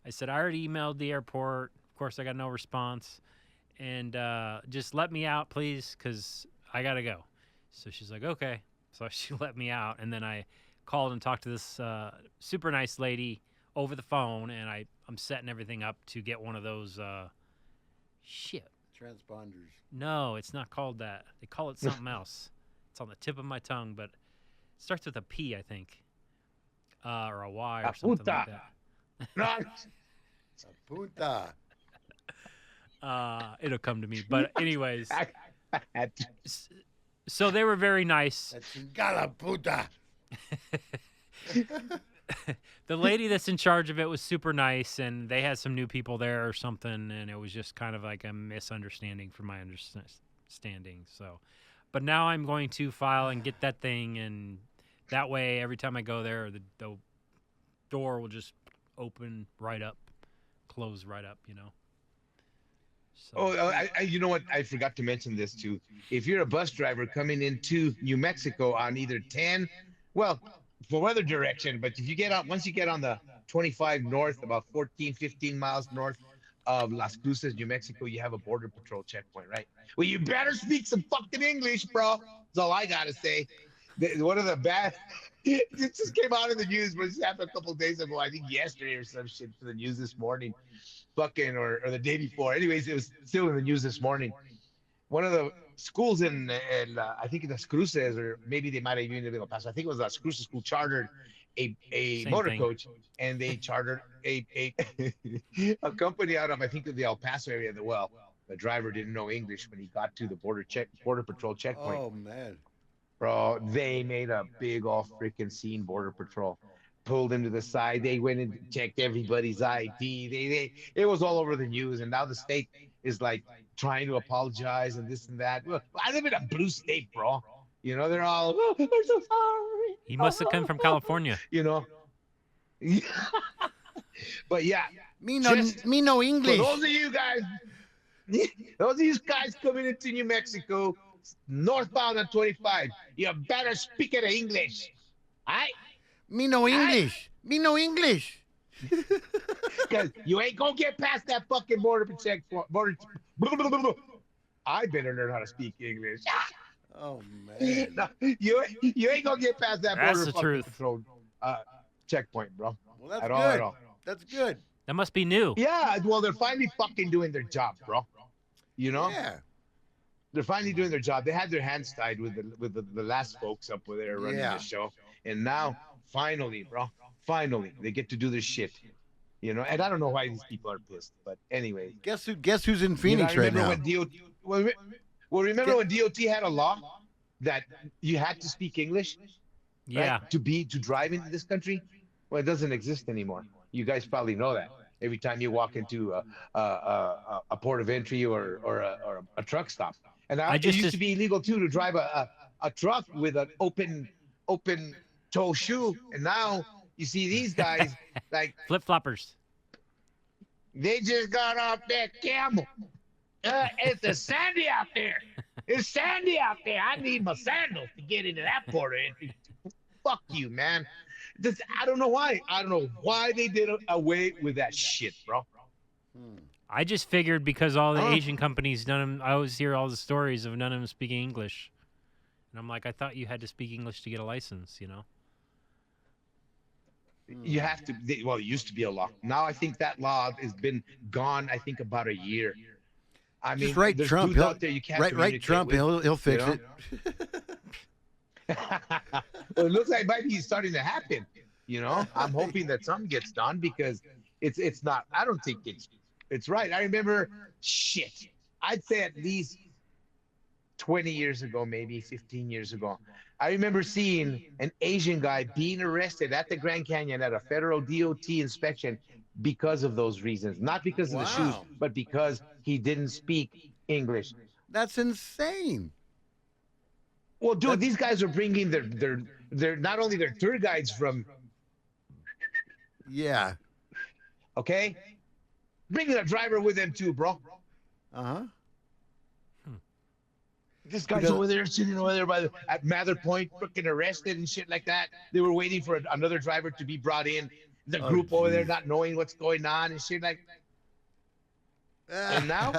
I said, I already emailed the airport. Of course, I got no response. And just let me out, please, because I got to go. So she's like, okay. So she let me out. And then I called and talked to this super nice lady over the phone, and I'm setting everything up to get one of those, Transponders. No, it's not called that. They call it something else. It's on the tip of my tongue, but it starts with a P, I think. Or a Y or something like that. Punta. It'll come to me. But anyways, so they were very nice. Chingala puta. The lady that's in charge of it was super nice, and they had some new people there or something, and it was just kind of like a misunderstanding from my understanding. So, but now I'm going to file and get that thing, and that way every time I go there, the door will just open right up, close right up, you know. So. Oh, you know what? I forgot to mention this too. If you're a bus driver coming into New Mexico on either 10, well, for weather direction, but if you get on, once you get on the 25 north, about 14, 15 miles north of Las Cruces, New Mexico, you have a border patrol checkpoint, right? Well, you better speak some fucking English, bro. That's all I gotta say. One of the bad, it just came out in the news, but it just happened a couple of days ago. I think yesterday or some shit for the news this morning, fucking or the day before. Anyways, it was still in the news this morning. One of the schools in I think in Las Cruces, or maybe they might have even been El Paso. I think it was Las Cruces school chartered a Same motor thing. coach, and they chartered a a company out of I think the El Paso area. The driver didn't know English when he got to the border patrol checkpoint. Oh man. Bro, they made a big old freaking scene. Border patrol pulled him to the side. They went and checked everybody's ID. It was all over the news, and now the state is like trying to apologize and this and that. Well, I live in a blue state, bro. You know, they're all, oh, I'm so sorry. He must have come from California. You know. But yeah, Me no for English. those of you guys, those of you guys coming into New Mexico, northbound on 25, you better speak it English. All right? Me no English. Me no English. Because you ain't gonna get past that fucking border check. I better learn how to speak English. Oh man. No, you ain't gonna get past that That's border the fucking truth. patrol checkpoint, bro. Well, that's At good. all, at all. That's good. That must be new. Yeah, well, they're finally fucking doing their job, bro. You know, Yeah. they're finally doing their job. They had their hands tied with the last folks up there running Yeah. the show, and now finally, bro, finally they get to do their shit. You know, and I don't know why these people are pissed, but anyway. Guess who's in Phoenix right now? When DOT, remember when DOT had a law that you had to speak English, Yeah. right, to drive into this country? Well, it doesn't exist anymore. You guys probably know that. Every time you walk into a port of entry or a truck stop, and it used to be illegal too to drive a truck with an open toe shoe, and now you see these guys like Flip floppers. they just got off that camel. It's sandy out there. It's sandy out there. I need my sandals to get into that port of entry. Fuck you, man. I don't know why. I don't know why they did away with that shit, bro. I just figured because all the Asian companies, I always hear all the stories of none of them speaking English. And I'm like, I thought you had to speak English to get a license, you know? You have to. Well, it used to be a law. Now I think that law has been gone. I think about a year. I mean, Just write there's Trump. dudes out there you can't Write communicate Trump. with, He'll fix you know? it. Well, it looks like it might be starting to happen. You know, I'm hoping that something gets done because it's not. I don't think it's right. I remember shit. I'd say at least 20 years ago, maybe 15 years ago. I remember seeing an Asian guy being arrested at the Grand Canyon at a federal DOT inspection because of those reasons. Not because of the shoes, Wow. but because he didn't speak English. That's insane. Well, dude, these guys are bringing their not only their tour guides from, Yeah. okay, bringing a driver with them too, bro. Uh-huh. This guy's Because- over there sitting over there at Mather Point, freaking arrested and shit like that. They were waiting for another driver to be brought in. The Oh, group over there geez. not knowing what's going on and shit like. And now,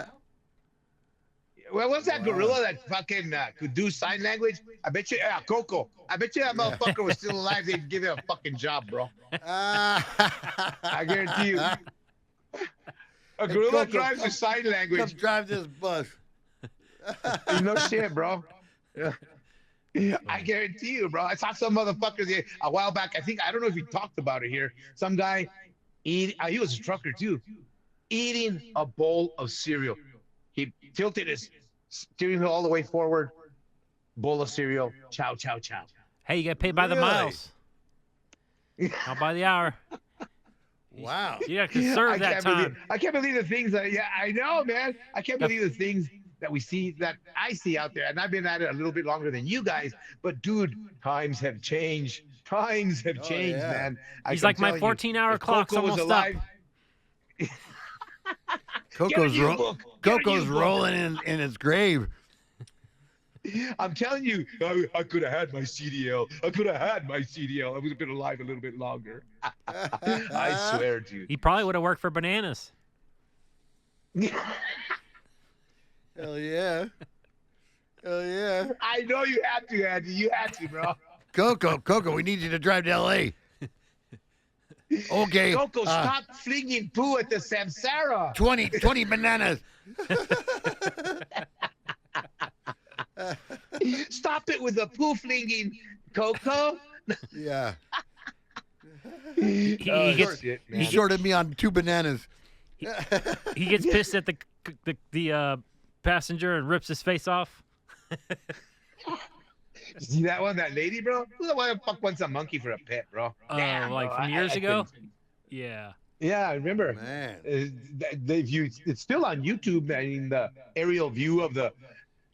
well, what's that Wow. gorilla that fucking could do sign language? I bet you, Coco. I bet you that motherfucker was still alive. They'd give him a fucking job, bro. I guarantee you. A gorilla Coco, drives a sign Come language. drive this bus. No shit, bro. Yeah. I guarantee you, bro. I saw some motherfuckers a while back. I don't know if we talked about it here. Some guy, he was a trucker too, eating a bowl of cereal. He tilted his steering wheel all the way forward. Bowl of cereal. Chow, chow, chow. Hey, you get paid by the Really? miles, not by the hour. Wow. You got to serve that time. I can't believe the things that. Yeah, I know, man. I can't believe the things that we see, that I see out there. And I've been at it a little bit longer than you guys. But dude, times have changed. Times have changed, yeah. man. He's like, my 14-hour clock's almost up. Coco's, Get a U-book. Get a Coco's U-book. rolling in its grave. I'm telling you, I could have had my CDL. I could have had my CDL. I would have been alive a little bit longer. I swear, dude. He probably would have worked for bananas. Hell yeah. Hell yeah. I know you had to, Andy. You had to, bro. Coco, we need you to drive to L.A. Okay. Coco, stop flinging poo at the Samsara. 20 bananas. Stop it with the poo flinging, Coco. Yeah. He gets shit, He man. shorted me on 2 bananas. he gets pissed at the passenger and rips his face off. See that one, that lady, bro? Who the fuck wants a monkey for a pet, bro? Damn, Like bro. from years I ago. couldn't- Yeah. Yeah, I remember. Man. It's still on YouTube. I mean, the aerial view of the,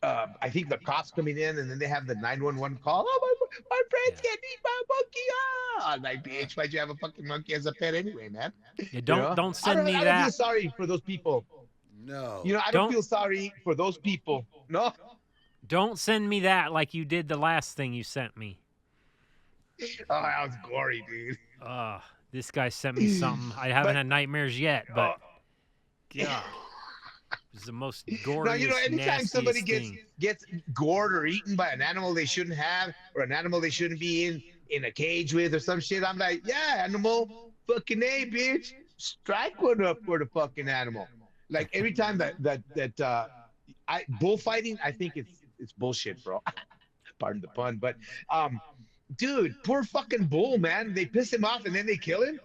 I think the cops coming in, and then they have the 911 call. Oh, my friends can't eat my monkey. Ah, I'm like, bitch, why'd you have a fucking monkey as a pet anyway, man? Yeah, don't send me I don't that. feel sorry for those people. No. You know, I don't feel sorry for those people. No. Don't send me that like you did the last thing you sent me. Oh, that was gory, dude. This guy sent me something. I haven't had nightmares yet, but God, it's the most goriest, No, you know, anytime somebody nastiest thing. gets gored or eaten by an animal they shouldn't have, or an animal they shouldn't be in a cage with, or some shit, I'm like, yeah, animal, fucking A, bitch, strike one up for the fucking animal. Like every time that bullfighting, I think it's bullshit, bro. Pardon the pun, but dude, poor fucking bull, man. They piss him off and then they kill him.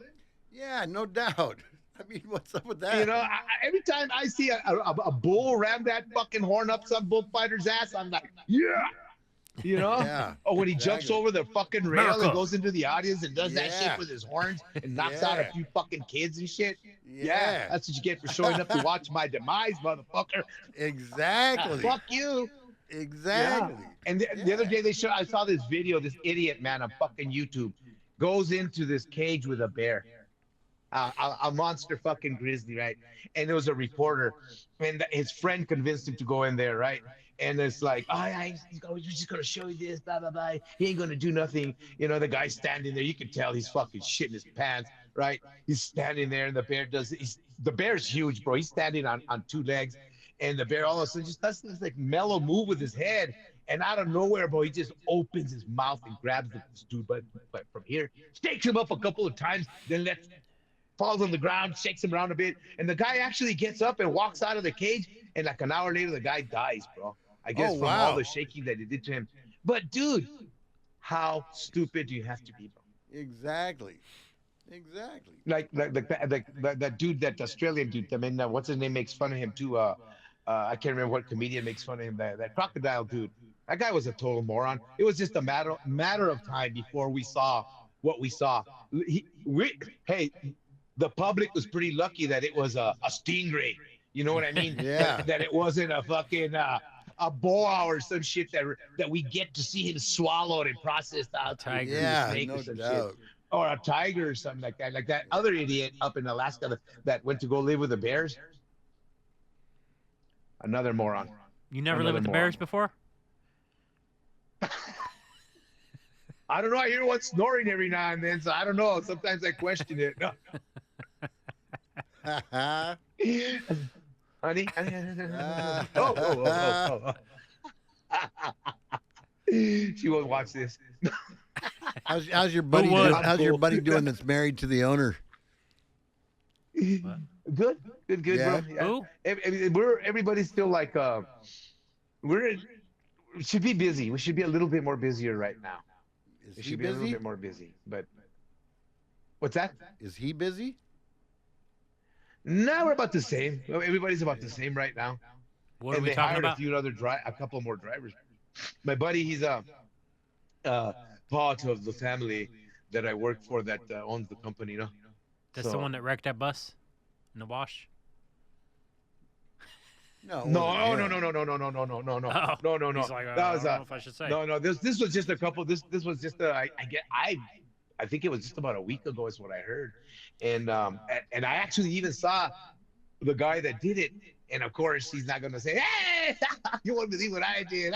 Yeah, no doubt. I mean, what's up with that? You know, every time I see a bull ram that fucking horn up some bullfighter's ass, I'm like, yeah. You know? Yeah, Or when he jumps exactly. over the fucking rail America. and goes into the audience and does that Yeah. shit with his horns and knocks out a Yeah. few fucking kids and shit. Yeah. That's what you get for showing up to watch my demise, motherfucker. Exactly. Fuck you. Exactly. And the other day I saw this video, this idiot man on fucking YouTube goes into this cage with a bear, a monster fucking grizzly, right? And there was a reporter, and his friend convinced him to go in there, right? And it's like, we're just gonna show you this, blah blah blah. He ain't gonna do nothing. You know, the guy's standing there. You can tell he's fucking shitting his pants, right? He's standing there, and the bear the bear's huge, bro. He's standing on 2 legs, and the bear all of a sudden just does this like mellow move with his head, and out of nowhere, bro, he just opens his mouth and grabs this dude, but from here, shakes him up a couple of times, then falls on the ground, shakes him around a bit, and the guy actually gets up and walks out of the cage, and like an hour later, the guy dies, bro. I guess Oh, from wow. all the shaking that it did to him. But dude, how stupid do you have to be, bro? Exactly. Exactly. Like that dude, that Australian dude. I mean, what's his name? Makes fun of him too. I can't remember what comedian makes fun of him. That crocodile dude. That guy was a total moron. It was just a matter of time before we saw what we saw. Hey, the public was pretty lucky that it was a stingray. You know what I mean? Yeah. That it wasn't a fucking a boa or some shit that we get to see him swallowed and processed out. tiger. through the Yeah, snake no or some shit. doubt. Or a tiger or something like that. Like that other idiot up in Alaska that went to go live with the bears. Another moron. You never lived with the bears before? I don't know. I hear one snoring every now and then, so I don't know. Sometimes I question it. No. Honey. Oh. She won't watch this. How's your buddy was? doing? How's your buddy doing that's married to the owner? Good, Yeah. bro. Who? Everybody's still like we should be busy. We should be a little bit more busier right now. Is We he should be a little busy? bit more busy. But what's that? Is he busy? No, we're about the same. Everybody's about the same right now. What are And we they talking hired about? a couple more drivers. My buddy, he's part of the family that I work for that owns the company, you know. That's the one that wrecked that bus in the wash? No. it No, wasn't no, him. no. Oh. No. He's like, That I was don't know if I should say. No. This was just a couple. This was just I think it was just about a week ago is what I heard, and I actually even saw the guy that did it, and of course he's not gonna say, hey, you won't believe what I did.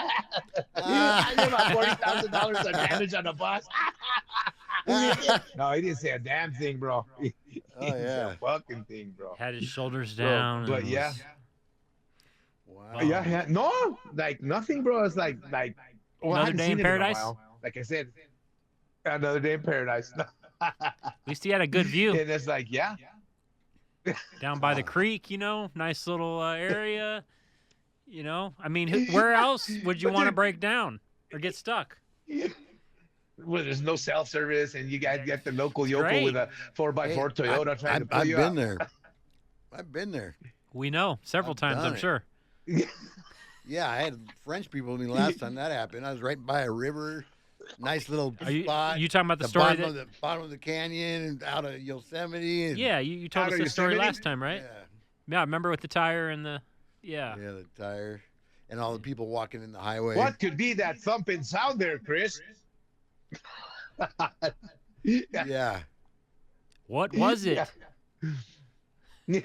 I did about $40,000 of damage on the bus. No, he didn't say a damn thing, bro. Oh yeah. fucking thing, bro. Had his shoulders Bro, down. but and yeah. was- Wow. Yeah, no, like nothing, bro. It's like, well, I Another hadn't day seen in it in a paradise? while. Like I said, another day in paradise. At least he had a good view And it's like, yeah, down by the creek, nice little area. I mean, where else would you But want to dude- break down or get stuck? well, there's no cell service, and you guys get the local It's yokel great. with a 4x4 Toyota trying to pull I've you been up. there. I've been there. We know several I've times, done I'm it. sure. Yeah, I had French people with me last time that happened. I was right by a river, nice little Are you spot. talking about the the story bottom that? of the bottom of the canyon and out of Yosemite. And, Yeah, you told Out us of this story Yosemite? last time, right? Yeah. Yeah, I remember with the tire and the. Yeah. Yeah, the tire, and all the people walking in the highway. What could be that thumping sound there, Chris? Yeah. What was it? Yeah.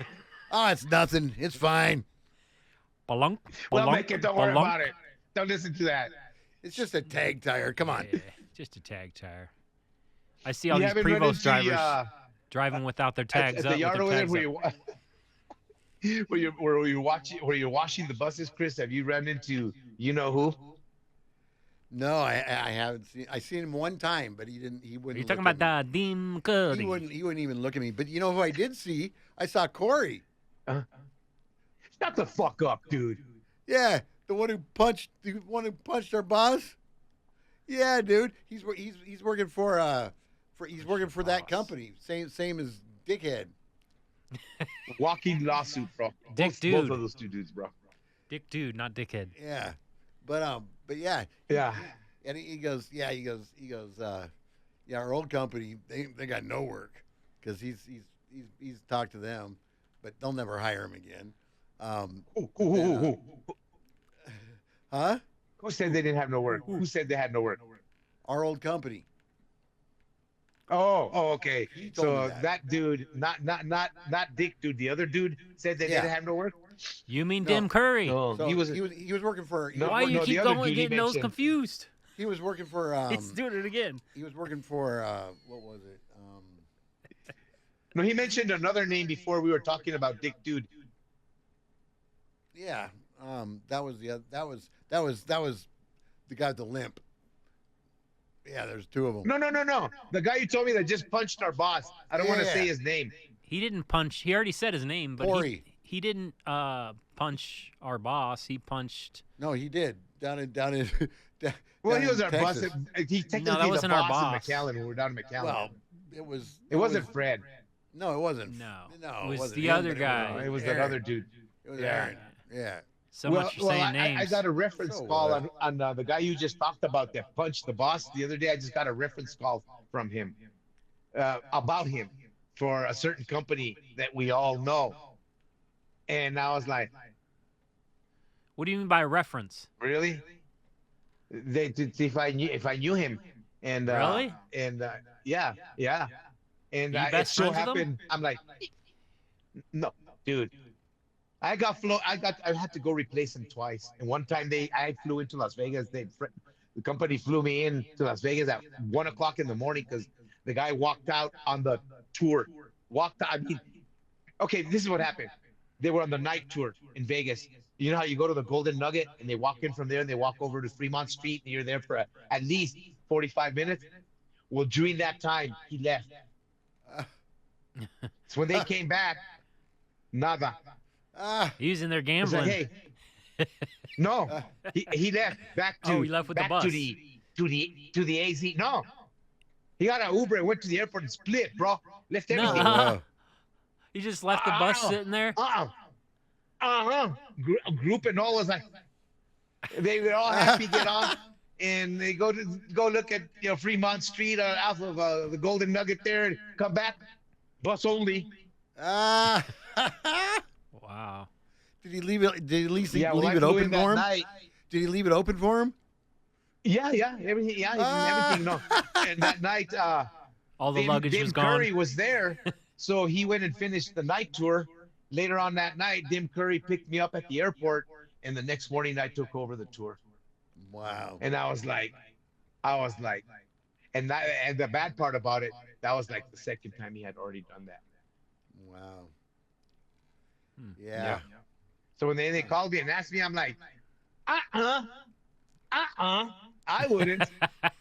Oh, it's nothing. It's fine. Balunk. Well, balunk, make it. Don't worry balunk. about it. Don't listen to that. It's just a tag tire. Come on. Yeah, just a tag tire. I see all You these haven't run Prevost into drivers driving without their tags at up. the yard with over their there tags up. where you're washing the buses, Chris. Have you run into you know who? No, I haven't seen. I seen him one time, but he didn't. He Are wouldn't. you talking look about at me. the Dim Curry? He wouldn't. He wouldn't even look at me. But you know who I did see? I saw Corey. Shut the fuck up, dude. Yeah, the one who punched our boss. Yeah, dude. He's working for he's working for that Boss. company. Same as Dickhead. Walking lawsuit, bro. Dick both dude. of those two dudes, bro. Dick dude, not dickhead. Yeah, but yeah. Yeah. And he goes, yeah, yeah, our old company, they got no work because he's talked to them, but they'll never hire him again. Who Huh? said they didn't have no work? Who said they had no work? Our old company. Oh, okay. He told So me that dude, not Dick dude, the other dude said they Yeah. didn't have no work. You mean No. Dim Curry? No, So he was. he was working for No, Why you the keep other going dude he getting those mentioned. confused? he was working for It's doing it again. he was working for what was it? No, he mentioned another name before we were talking about Dick dude. Yeah. That was the guy with the limp. Yeah, there's two of them. No. The guy you told me that just punched our boss. I don't want to Yeah. say his name. He didn't punch. He already said his name, but Corey. he didn't punch our boss. He punched. No, he did down in Well, down he was in our boss. Texas. He's technically the wasn't our boss in boss. McAllen when we were down in McAllen. Well, it was. it wasn't Fred. No, it wasn't. No. no, It was wasn't the him, other but guy. It was that Aaron. other dude. It was Yeah. Aaron. Yeah. So much for saying names. I got a reference So call what? on the guy you just talked about that punched the boss the other day. I just got a reference call from him about him for a certain company that we all know. And I was like, What do you mean by reference? really? They did if I knew him. And Really? And yeah. And You it best so friends with him? happened. I'm like, no, dude. I had to go replace him twice. And one time I flew into Las Vegas. The company flew me in to Las Vegas at 1:00 in the morning because the guy walked out on the tour. Okay, this is what happened. They were on the night tour in Vegas. You know how you go to the Golden Nugget and they walk in from there and they walk over to Fremont Street and you're there for at least 45 minutes? Well, during that time, he left. So when they came back, nada. He was in there I was gambling. like, hey, no, he left back to He left with the back bus. to the AZ. No, he got an Uber and went to the airport and split, bro. Left No. everything. Wow. He just left the bus sitting there. Group and all was like, they were all happy to get on, and they go look at Fremont Street off of the Golden Nugget there, and come back, bus only. Ah. Wow. Did he leave it? Did he at least Yeah, leave well, I it flew open in that for him? night. Did he leave it open for him? Yeah, everything. Yeah, everything. No, and that night, All the luggage Dim was gone. Curry was there, so he went and finished the night tour. Later on that night, Dim Curry picked me up at the airport, and the next morning I took over the tour. Wow. And I was like, and the bad part about it, that was like the second time he had already done that. Wow. Hmm. Yeah. So when they called me and asked me, I'm like, uh-uh, I wouldn't.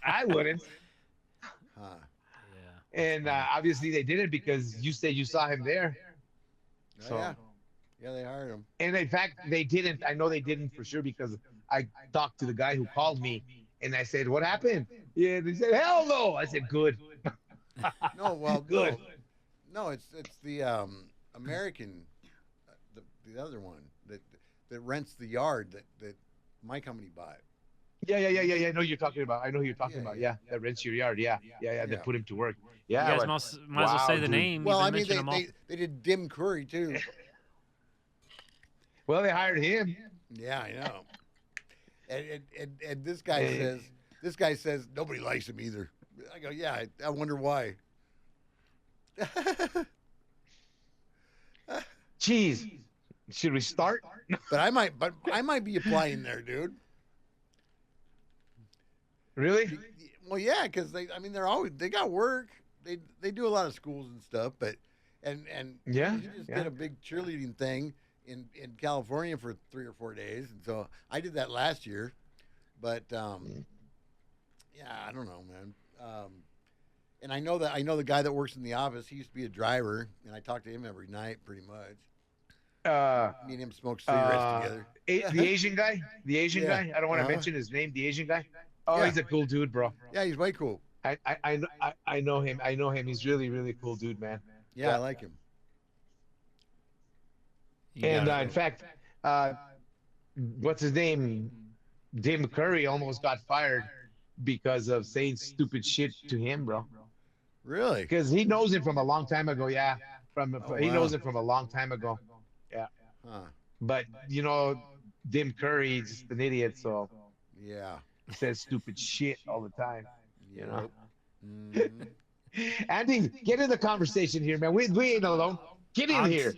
I wouldn't. Huh. Yeah. And obviously they didn't because you said you saw him there. Oh, So, yeah. Yeah, they hired him. and in fact, they didn't. I know they didn't for sure because I talked to the guy who called me and I said, what happened? Yeah, they said, hell no. I said, good. No, well, Good. no. It's the American, the other one that rents the yard that my company bought. Yeah. I know you're talking about. I know who you're talking Yeah, about. yeah, Yeah, that rents your yard. Yeah. They yeah. put him to work. You Yeah, guys but might as well wow, say the dude. name. Well, You've I been mean, mentioning them all. they did Dim Curry too. Well, they hired him. Yeah, I know. And this guy says nobody likes him either. I go, yeah, I wonder why. Jeez, should we start? But I might be applying there, dude. Really? Well, yeah, because they got work. They do a lot of schools and stuff, but and Yeah, he just yeah. did a big cheerleading thing in California for 3 or 4 days, and so I did that last year. But yeah, I don't know, man. And I know the guy that works in the office. He used to be a driver, and I talk to him every night, pretty much. Me and him smoke cigarettes together. The Asian guy. The Asian Yeah. guy. I don't want to mention his name. The Asian guy. Oh, Yeah. he's a cool dude, bro. Yeah, he's way cool. I know him. I know him. He's really, really cool dude, man. Yeah, Yeah. I like him. You And gotta- in fact, what's his name? Tim Curry almost got fired because of saying stupid shit to him, bro. Really? Because he knows him from a long time ago. Yeah, he wow. knows him from a long time ago. Yeah, Huh. but Tim Curry's just an idiot, so Yeah. he says stupid shit all the time. You know. Mhm. Andy, get in the conversation here, man. We ain't alone. Get in here.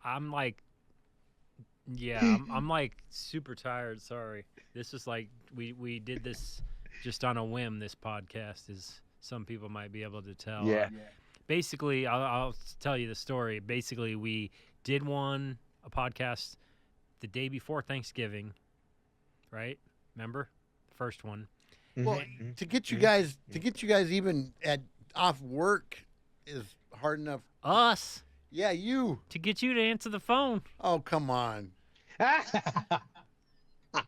I'm like, yeah, I'm like super tired. Sorry. This is like we did this just on a whim. This podcast, as some people might be able to tell. Yeah. Basically, I'll tell you the story. Basically, we did a podcast the day before Thanksgiving, right? Remember, first one. Well, Mhm. to get you guys even off work is hard enough. Us Yeah, you. to get you to answer the phone. Oh, come on.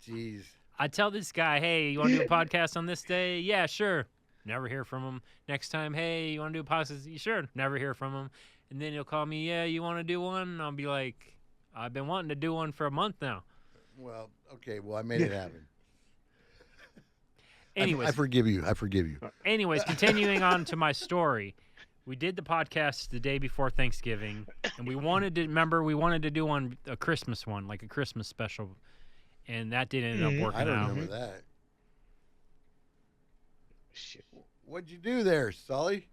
Jeez. I tell this guy, hey, you want to do a podcast on this day? Yeah, sure. Never hear from him. Next time, hey, you want to do a podcast? Sure. Never hear from him. And then he'll call me, yeah, you want to do one? And I'll be like, I've been wanting to do one for a month now. Well, okay. Well, I made it happen. Anyways, I forgive you. anyways, continuing on to my story. We did the podcast the day before Thanksgiving, and we wanted to do a Christmas one, like a Christmas special, and that didn't end up working I don't out. remember that. Shit. What'd you do there, Sully?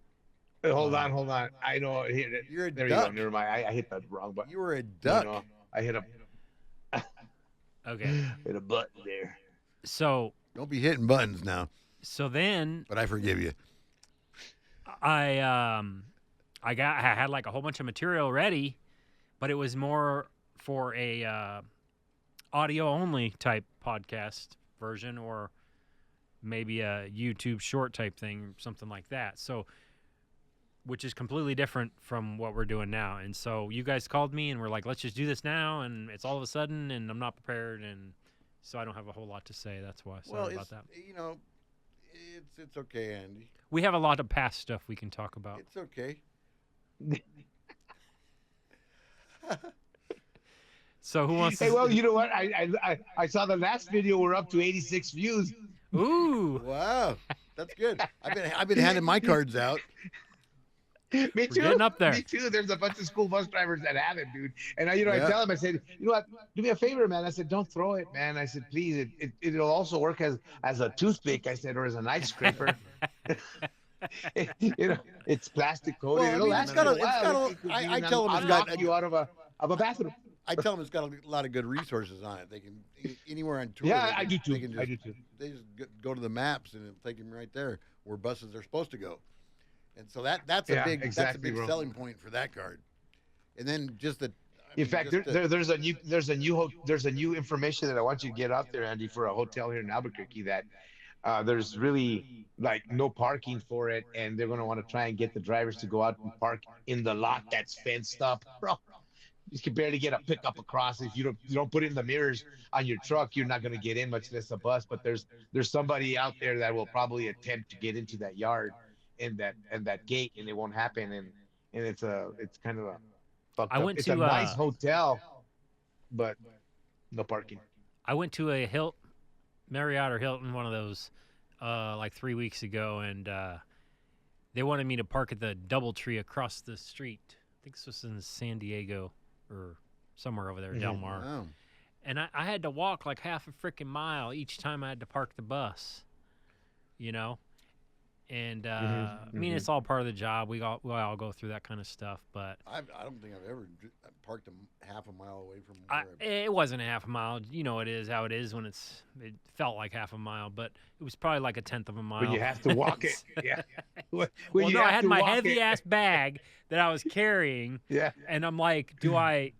Hold on. I know. I hit it. You're a There duck. you go. Never mind. I hit the wrong button. You were a duck. No, I hit Okay, a button there. so Don't be hitting buttons now. then But I forgive you. I had like a whole bunch of material ready, but it was more for a audio only type podcast version, or maybe a YouTube short type thing, something like that. So, which is completely different from what we're doing now. And so you guys called me and we're like, let's just do this now. And it's all of a sudden, and I'm not prepared, and so I don't have a whole lot to say. That's why. Sorry about that. It's okay, Andy. We have a lot of past stuff we can talk about. It's okay. So who wants to? Hey, well, you know what? I saw the last video. We're up to 86 views. Ooh. Wow, that's good. I've been handing my cards out. Me too. getting up there. Me too. There's a bunch of school bus drivers that have it, dude. And I Yeah. tell them, I said, you know what? Do me a favor, man. I said, don't throw it, man. I said, please. It'll also work as a toothpick. I said, or as a knife scraper. It's plastic coated. Well, I It'll mean, last it's got you a- a while. it's got a- It could I even tell them it's got unlock you out of a bathroom. I tell them it's got a lot of good resources on it. They can anywhere on tour. Yeah, they I can- do too. They can just, I do too. They just go to the maps and it'll take them right there where buses are supposed to go. And so that's a Yeah, big exactly, bro. bro. Selling point for that card. And then just the. In fact, there's a new information that I want you to get out there, Andy, for a hotel here in Albuquerque that there's really like no parking for it, and they're going to want to try and get the drivers to go out and park in the lot that's fenced up, bro. You can barely get a pickup across. If you don't put it in the mirrors on your truck, you're not going to get in, much less a bus. But there's somebody out there that will probably attempt to get into that yard and that gate, and it won't happen. And it's kind of a fucked I up. went It's to a nice hotel, but no parking. I went to a Marriott or Hilton, one of those, like 3 weeks ago, and they wanted me to park at the DoubleTree across the street. I think this was in San Diego or somewhere over there, Del Mar. Oh. And I had to walk like half a freaking mile each time I had to park the bus, you know? And, I mean, it's all part of the job. We all go through that kind of stuff, but... I don't think I've ever parked half a mile away from where it wasn't a half a mile. You know it is how it is when it felt like half a mile, but it was probably like a tenth of a mile. When you have to walk it, yeah. Well, no, I had my heavy-ass bag that I was carrying, yeah. And I'm like, do I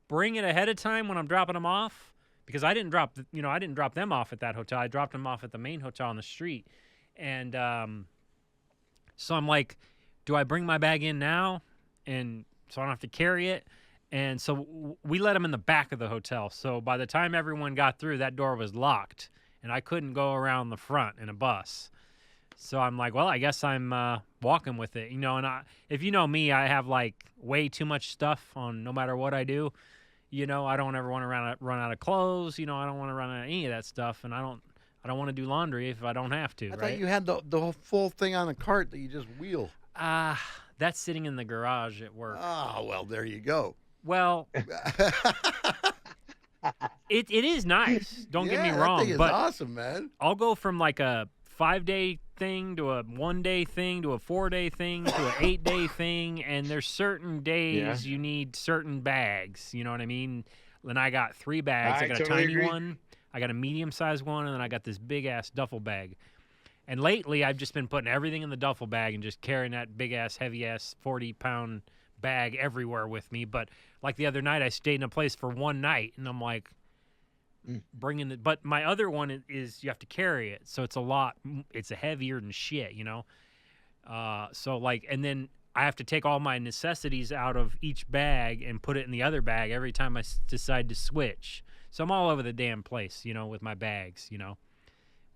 bring it ahead of time when I'm dropping them off? Because I didn't drop them off at that hotel. I dropped them off at the main hotel on the street. And so I'm like, do I bring my bag in now? And so I don't have to carry it. And so we let them in the back of the hotel. So by the time everyone got through, that door was locked. And I couldn't go around the front in a bus. So I'm like, well, I guess I'm walking with it. You know, and if you know me, I have like way too much stuff on no matter what I do. You know, I don't ever want to run out of clothes. You know, I don't want to run out of any of that stuff. And I don't want to do laundry if I don't have to. I thought you had the whole full thing on the cart that you just wheel. That's sitting in the garage at work. Oh, well, there you go. Well, it is nice. Don't get me wrong. That thing is but awesome, man. I'll go from like a 5-day thing to a 1-day thing to a 4-day thing to an 8-day thing, and there's certain days you need certain bags. You know what I mean? And I got 3 bags. I got totally a tiny agree. one, I got a medium-sized one, and then I got this big-ass duffel bag. And lately, I've just been putting everything in the duffel bag and just carrying that big-ass, heavy-ass 40-pound bag everywhere with me. But like the other night, I stayed in a place for one night, and I'm like, bringing it. But my other one is you have to carry it, so it's heavier than shit, you know. So like, and then I have to take all my necessities out of each bag and put it in the other bag every time I decide to switch. So I'm all over the damn place, you know, with my bags, you know.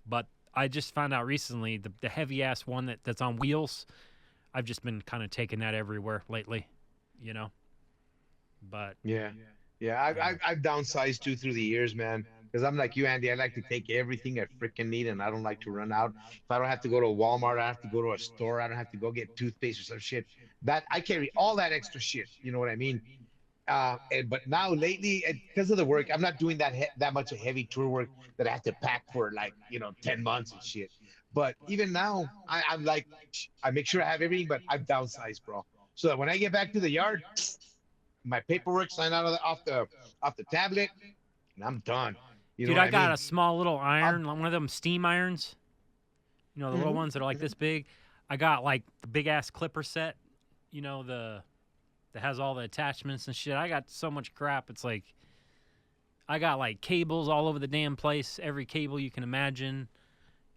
But I just found out recently the heavy ass one that's on wheels. I've just been kind of taking that everywhere lately, you know. But I've downsized too through the years, man. Because I'm like you, Andy. I like to take everything I freaking need, and I don't like to run out. If I don't have to go to Walmart, I have to go to a store. I don't have to go get toothpaste or some shit. That I carry all that extra shit. You know what I mean? But now lately, because of the work, I'm not doing that much of heavy tour work that I have to pack for 10 months and shit. But even now, I'm like, I make sure I have everything, but I've downsized, bro. So that when I get back to the yard, my paperwork signed out off the tablet, and I'm done. Dude, I got a small little iron, one of them steam irons. You know, the little ones that are like this big. I got like the big ass clipper set. You know, that has all the attachments and shit. I got so much crap. It's like I got like cables all over the damn place. Every cable you can imagine.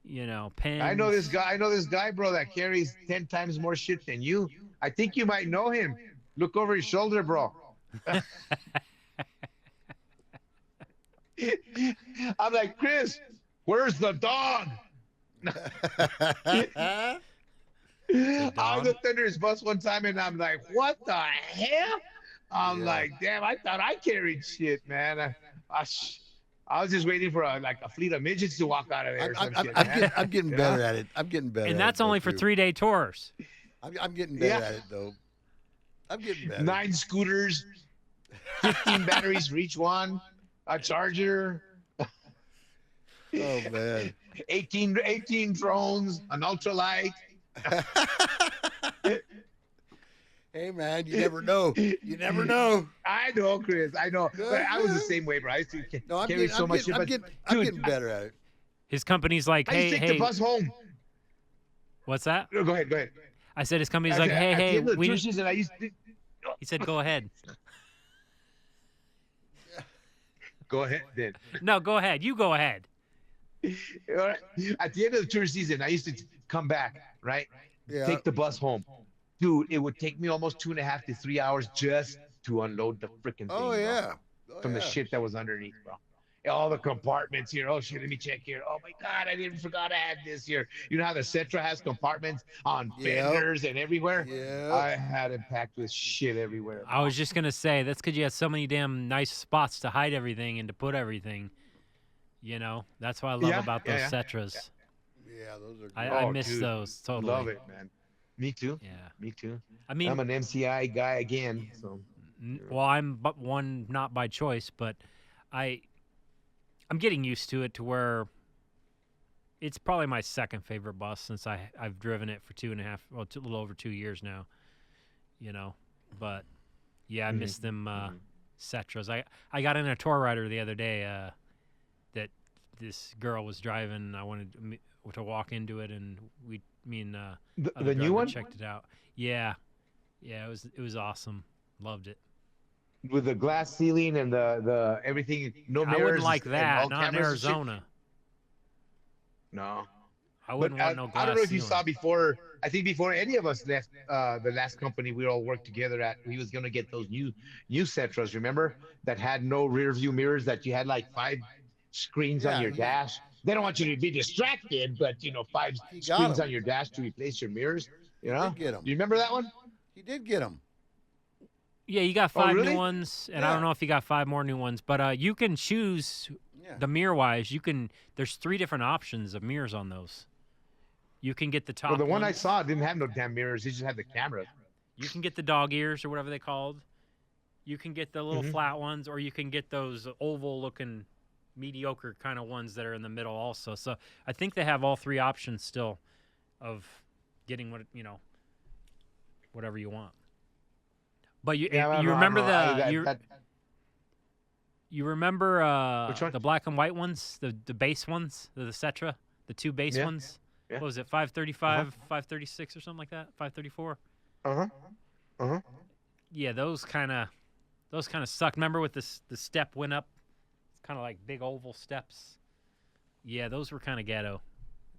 You know, pens. I know this guy, bro, that carries 10 times more shit than you. I think you might know him. Look over his shoulder, bro. I'm like, Chris, where's the dog? I looked under his bus one time and I'm like, what the hell? I'm like, damn, I thought I carried shit, man. I was just waiting for a fleet of midgets to walk out of there. I'm getting better at it. I'm getting better. And that's only for 3-day tours. I'm getting better at it though. I'm getting better. 9 scooters, 15 batteries for each one, a charger. Oh man. 18 drones, an ultralight. Hey man, you never know. You never know. I know, Chris. I know. But I was the same way, bro. I used to carry so much shit. I'm getting better at it. His company's like, I used to take the bus home. What's that? Go ahead. I said his company's like, hey, we. And I used to, He said, go ahead. Go ahead then. No, go ahead. You go ahead. At the end of the tourist season, I used to come back, right? Yeah. Take the bus home. Dude, it would take me almost 2.5 to 3 hours just to unload the freaking thing, Oh bro, yeah. Oh, from the yeah. shit that was underneath, bro. All the compartments here. Oh shit, let me check here. Oh my god, I didn't forgot I had this here. You know how the Cetra has compartments on Yep. fenders and everywhere? Yep. I had it packed with shit everywhere. I was just gonna say that's because you had so many damn nice spots to hide everything and to put everything. You know, that's what I love Yeah, about yeah, those yeah. Cetras. Yeah, those are. I Oh, miss dude, those totally. love it, man. Me too. Yeah. Me too. I mean, I'm an MCI guy again, so well, I'm but one not by choice, but I'm getting used to it to where it's probably my second favorite bus since I've driven it for 2.5, well, a little over 2 years now. You know, but yeah, I miss them Cetras. I got in a tour rider the other day that this girl was driving. I wanted to walk into it, and me and the new one checked it out. Yeah, it was awesome. Loved it. with the glass ceiling and the everything, no mirrors. I wouldn't like and that. all Not in cameras and shit. Arizona. No, I wouldn't but want no glass I don't know if you ceiling. saw before. I think before any of us left the last company we all worked together at, we was gonna get those new Cetras. Remember that had no rear view mirrors, that you had like 5 screens on Yeah, your dash. They don't want you to be distracted, but you know, 5 He got screens 'em. on your dash to replace your mirrors. You He know, did get 'em. do you remember that one? He did get them. Yeah, you got Oh, 5 really? new ones, and I Yeah. don't know if you got 5 more new ones, but you can choose Yeah. the mirror wise. There's 3 different options of mirrors on those. You can get the top Well, the one I ones. saw didn't have no damn mirrors. It just had the camera. You can get the dog ears or whatever they called. You can get the little Mhm. flat ones, or you can get those oval looking mediocre kind of ones that are in the middle also. So I think they have all 3 options still of getting whatever you want. But you Yeah, I don't you know, I remember don't know. you remember Which one? the black and white ones, the base ones, the Cetra, the 2 base Yeah, ones. yeah. What was it, 535, 536 or something like that? 534? Uh-huh. Yeah, those kind of sucked. Remember with the step went up? It's kind of like big oval steps. Yeah, those were kind of ghetto.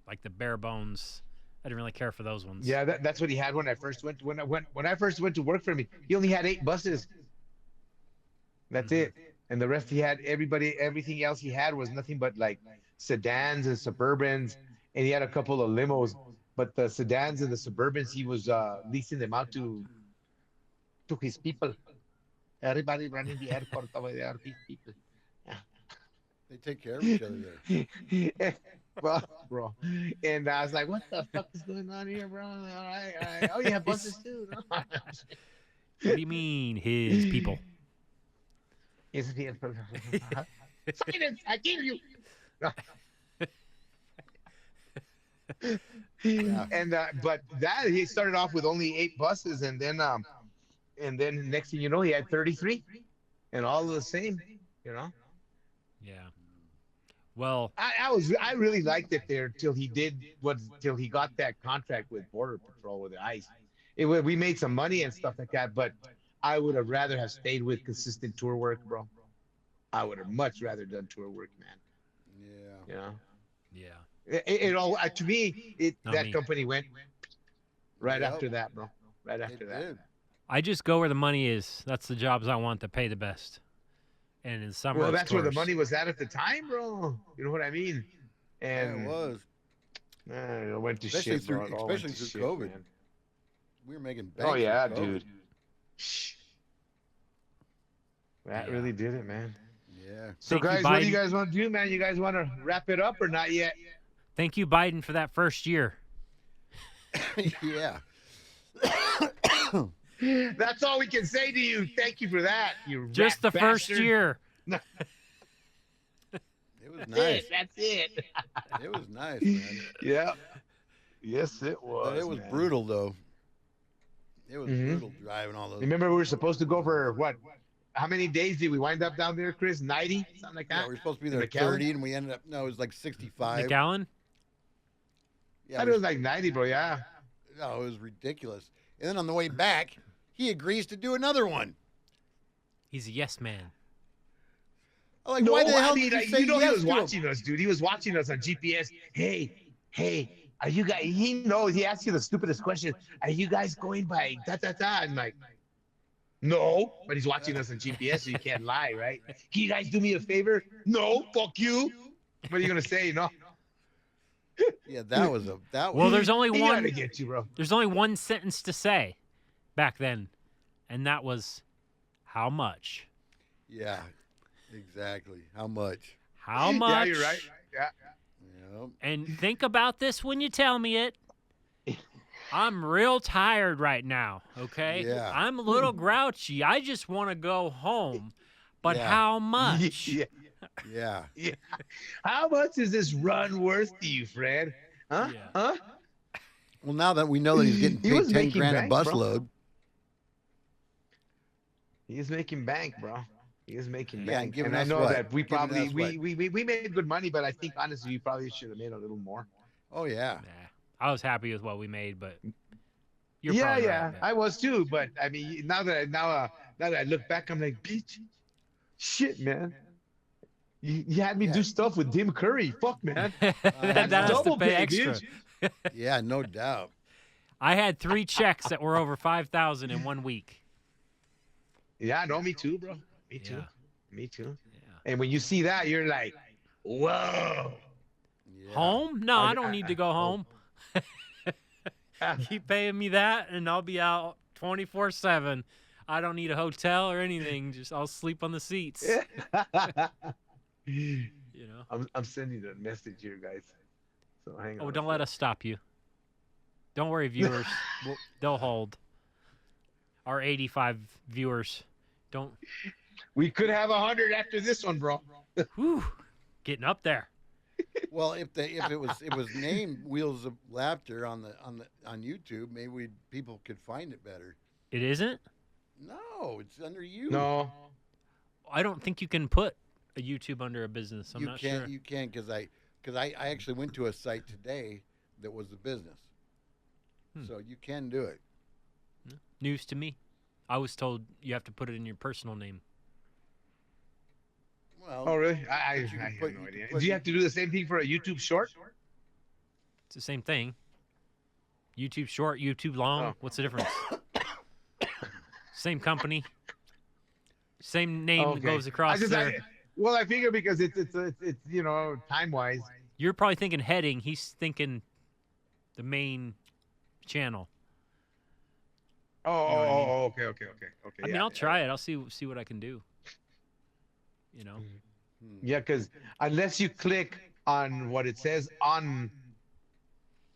Like the bare bones. I didn't really care for those ones. Yeah, that's what he had when I first went. When I first went to work for him, he only had 8 buses. That's it. And the rest he had everything else he had was nothing but like sedans and Suburbans, and he had a couple of limos. But the sedans and the Suburbans, he was leasing them out to his people. Everybody running the airport over there, these people. They take care of each other there. Well, bro, and I was like, "What the fuck is going on here, bro?" All right. Oh, you have buses too? No? What do you mean, his people? Isn't he? Silence! I kill you. Yeah. And but that he started off with only 8 buses, and then next thing you know, he had 33, and all the same, you know. Yeah. Well, I really liked it there till he got that contract with Border Patrol with the ICE. We made some money and stuff like that, but I would have rather have stayed with consistent tour work, bro. I would have much rather done tour work, man. Yeah. You know, yeah. it all to me. Not That me. company went right Yep. after that, bro. Right It after that. did. I just go where the money is. That's the jobs I want that pay the best. And in summer, Well, it's that's where the tours. money was at the time, bro. You know what I mean? Yeah, And it was. it went to Especially shit, bro. through- It all went especially to through shit, COVID. man. We were making bank. Oh yeah, through COVID. dude. That Yeah. really did it, man. Yeah. So Thank you, guys, what do you Biden. guys want to do, man? You guys want to wrap it up or not yet? Thank you, Biden, for that first year. Yeah. That's all we can say to you. Thank you for that. You Just the rat first bastard. year. It was That's nice. it. That's it. It was nice, man. Yeah. Yes, it was. But it was man. brutal, though. It was Mhm. brutal driving all those. Remember, we were supposed to go for what? How many days did we wind up down there, Chris? 90, something like Yeah, that. we were supposed to be In there McAllen? 30, and we ended up. No, it was like 65. McAllen? Yeah, I thought it was like 90, bro. Yeah. no, it was ridiculous. And then on the way back, he agrees to do another one. He's a yes man. Like, No, why the hell I mean, did you say you know, he yes was to him? watching us, dude. He was watching us on GPS. Hey, are you guys? He knows. He asks you the stupidest question. Are you guys going by da da da? I'm like, no, but he's watching us on GPS, so you can't lie, right? Can you guys do me a favor? No, fuck you. What are you gonna say? No, Yeah, that was Well, there's only he gotta one. get you, bro. There's only one sentence to say back then, and that was, "How much?" yeah, exactly. How much? How much? Yeah, you're right. Yeah. Yep. And think about this when you tell me it. I'm real tired right now, okay? Yeah. I'm a little grouchy. I just want to go home. But Yeah. how much? Yeah. Yeah. Yeah. How much is this run worth to you, Fred? Huh? Yeah. Huh? Well, now that we know that he's getting He paid was 10 making grand a bank, bro. busload. He is making bank, bro. He is making Yeah, and bank. giving And I us know what? that we Giving probably us what? we made good money, but I think honestly we probably should have made a little more. Oh, yeah. Nah, I was happy with what we made, but you're yeah, probably yeah, right, man. I was too. But I mean, now that I look back, I'm like, bitch, shit, man. You had me Yeah. do stuff with Tim Curry. Fuck, man. that know. has to Double pay pay, extra. bitch. Yeah, no doubt. I had 3 checks that were over 5,000 in 1 week. Yeah, no, me too, bro. Me too. Yeah. Me too. Yeah. And when you see that, you're like, whoa. Yeah. Home? No, I don't need to go home. Keep paying me that, and I'll be out 24/7. I don't need a hotel or anything. Just I'll sleep on the seats. You know. I'm sending a message here, guys. So hang on. Oh, don't let us stop you. Don't worry, viewers. They'll hold. Our 85 viewers. Don't. We could have 100 after this one, bro. Whew, getting up there. Well, if it was named Wheels of Laughter on YouTube, maybe people could find it better. It isn't? No, it's under you. No. I don't think you can put a YouTube under a business. I'm you not can't. sure. You can because I actually went to a site today that was a business, so you can do it. News to me. I was told you have to put it in your personal name. Well, Oh, really? I you can have put- no you idea. can put- Do you have to do the same thing for a YouTube short? It's the same thing. YouTube short, YouTube long. Oh. What's the difference? Same company. Same name Okay. goes across there. Well, I figure because it's time wise. You're probably thinking heading. He's thinking the main channel. Oh, okay. I mean, I'll try it. I'll see what I can do. You know. Yeah, because unless you click on what it says on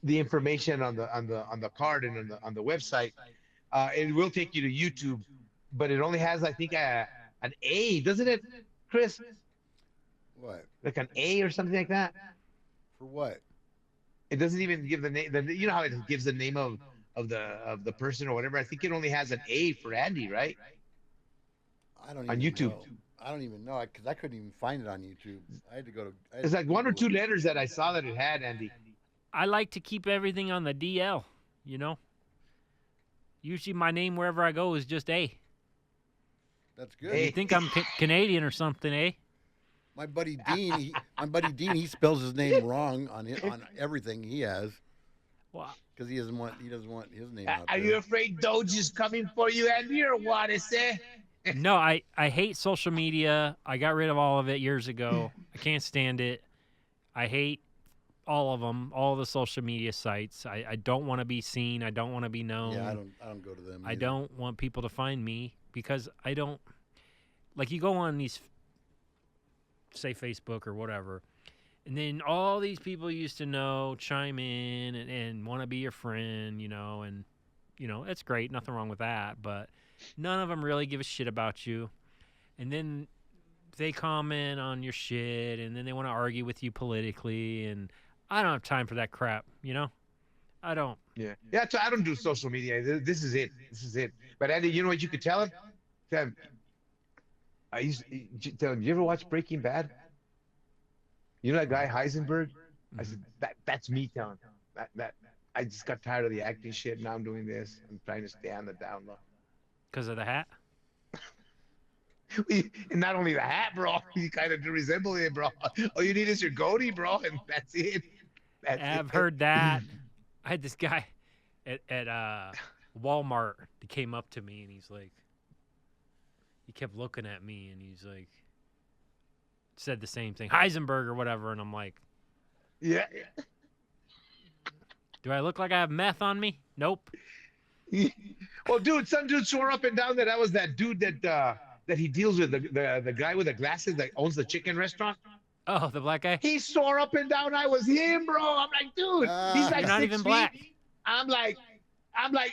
the information on the card and on the website, it will take you to YouTube, but it only has, I think, an A, doesn't it, Chris? what Like an A or something like that. for what? It doesn't even give the name. You know how it gives the name of the person or whatever. I think it only has an A for Andy, right? I don't On even YouTube. know. I don't even know because I couldn't even find it on YouTube. I had to go to. It's like 1 or 2 letters that I saw that it had, Andy. I like to keep everything on the DL. You know. Usually, my name wherever I go is just A. That's good. Hey. You think I'm Canadian or something, eh? My buddy Dean, he spells his name wrong on everything he has Well, because he doesn't want his name out Are there. you afraid Doge is coming for you, Andy, or what is it? no, I hate social media. I got rid of all of it years ago. I can't stand it. I hate all of them, all the social media sites. I don't want to be seen. I don't want to be known. Yeah, I don't go to them. I either. don't want people to find me because I don't like you go on these say Facebook or whatever, and then all these people you used to know chime in and want to be your friend, and it's great, nothing wrong with that, but none of them really give a shit about you. And then they comment on your shit, and then they want to argue with you politically, and I don't have time for that crap, I don't. Yeah. Yeah, so I don't do social media. This is it. But Andy, you know what you could tell him? Tell him, I used to tell him, you ever watch Breaking Bad? You know that guy Heisenberg? I said, that's me telling him. That I just got tired of the acting shit. Now I'm doing this. I'm trying to stay on the down low. Because of the hat? And not only the hat, bro, you kind of do resemble it, bro. All you need is your goatee, bro, and that's it. That's I've it. heard that. I had this guy at Walmart that came up to me and he's like, he kept looking at me and he's like, said the same thing, Heisenberg or whatever, and I'm like, Yeah. do I look like I have meth on me? Nope. Well, dude, some dude swore up and down that I was that dude that he deals with, the guy with the glasses that owns the chicken restaurant. Oh, the black guy? He swore up and down I was him, bro. I'm like, dude, he's like You're not 6 even feet. black. I'm like,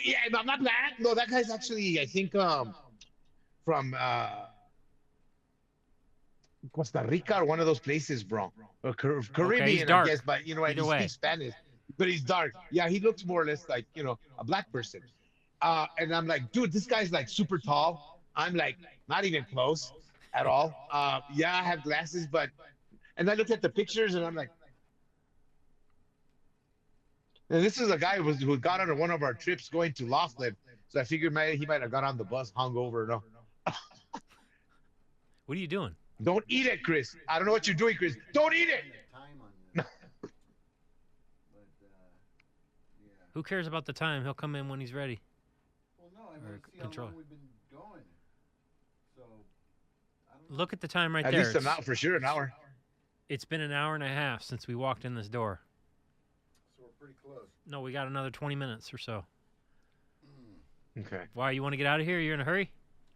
yeah, I'm not black. No, that guy's actually, I think, from Costa Rica or one of those places, bro. Or Caribbean, I dark. guess, but you know, Either he way. speaks Spanish. But he's dark. Yeah, he looks more or less like, you know, a black person. And I'm like, dude, this guy's like super tall. I'm like, not even close at all. Yeah, I have glasses, but, and I looked at the pictures and I'm like, and this is a guy who got on one of our trips going to Laughlin. So I figured he might have got on the bus hungover. No, What are you doing? don't eat it, Chris. I don't know what you're doing, Chris. Don't eat it. Who cares about the time? He'll come in when he's ready. Well, no, I Or want to see control. how long we've been going. So, I don't know. Look at the time right At there. least an hour, for sure, an hour. It's been an hour and a half since we walked in this door. So we're pretty close. No, we got another 20 minutes or so. Okay. Why, you want to get out of here? You're in a hurry?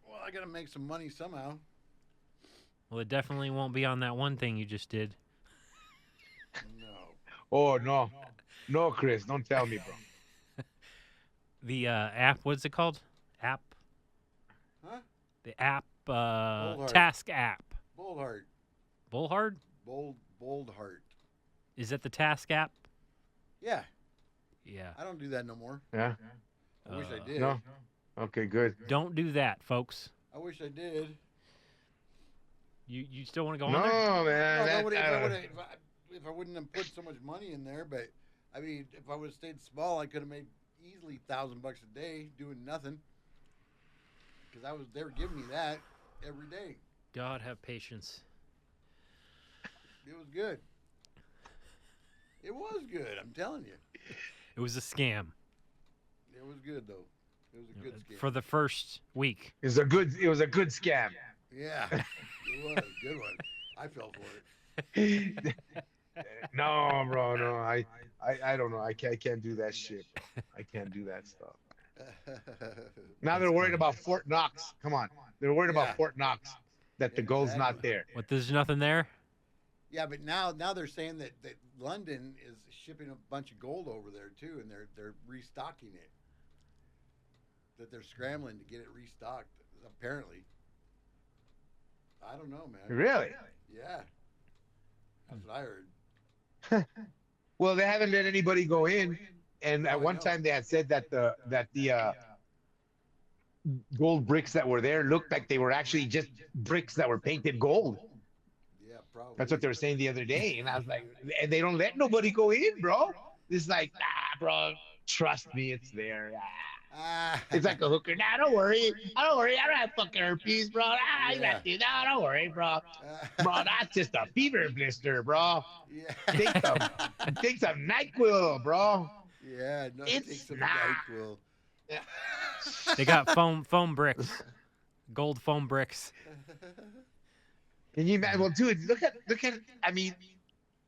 Well, I got to make some money somehow. Well, it definitely won't be on that one thing you just did. No. Oh, no. No, Chris, don't tell me, bro. The app, what's it called? App? Huh? The app, Boldheart. task app. Boldheart. Bullhard? Boldheart. Is that the task app? Yeah. Yeah. I don't do that no more. Yeah? I wish I did. No? Okay, good. Don't do that, folks. I wish I did. You still want to go No, on there? No, man. if I wouldn't have put so much money in there, but I mean, if I would have stayed small, I could have made easily $1,000 a day doing nothing. Because they were giving me that every day. God have patience. It was good. It was good. I'm telling you, It was a scam it was good though. It was a good scam. for the first week. It was a good scam. Yeah, it was a good one. I fell for it. No, bro, no. I don't know. I can't do that shit. I can't do that stuff. Now they're worried about Fort Knox. Come on. They're worried Yeah. about Fort Knox, that the gold's not Exactly. there. What, there's nothing there? Yeah, but now they're saying that London is shipping a bunch of gold over there too, and they're restocking it. That they're scrambling to get it restocked. Apparently, I don't know, man. Really? Yeah, that's what I heard. Well, they haven't let anybody go in. And No, at I one know. time they had said that the gold bricks that were there looked like they were actually just bricks that were painted gold. Yeah, probably. That's what they were saying the other day. And I was like, and they don't let nobody go in, bro. It's like, bro, trust me, it's there. Ah. It's like a hooker. Nah, don't worry. I don't have fucking herpes, bro. You Yeah. got this. Nah, don't worry, bro. Bro, that's just a fever blister, bro. Yeah. Take some NyQuil, bro. Yeah. No, It's take some not. NyQuil. They got foam bricks. Gold foam bricks. Can you imagine? Well, dude, look at. I mean,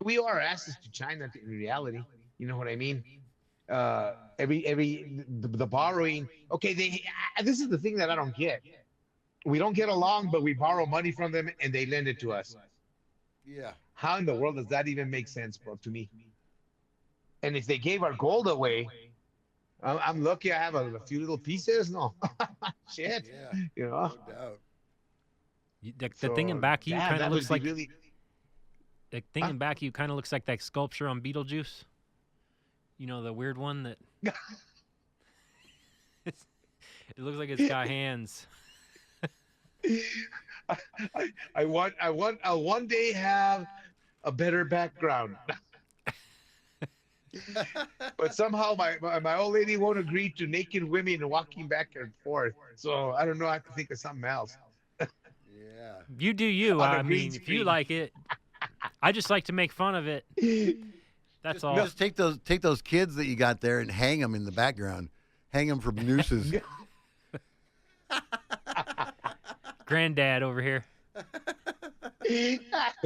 we are asses to China in reality. You know what I mean? The borrowing. Okay, this is the thing that I don't get. We don't get along, but we borrow money from them and they lend it to us. Yeah. How in the world does that even make sense, bro? To me. And if they gave our gold away, I'm lucky I have a few little pieces. No, shit. Yeah. You know. No doubt. The thing in back of you yeah, kind of that looks would be like really. the thing in back of you kind of looks like that sculpture on Beetlejuice. You know, the weird one that it looks like it's got hands. I'll one day have a better background. But somehow my old lady won't agree to naked women walking back and forth. So I don't know. I have to think of something else. Yeah. You do you. On a I green mean, if you screen. like it, I just like to make fun of it. That's all. Just take those kids that you got there and hang them in the background. Hang them from nooses. Granddad over here. That's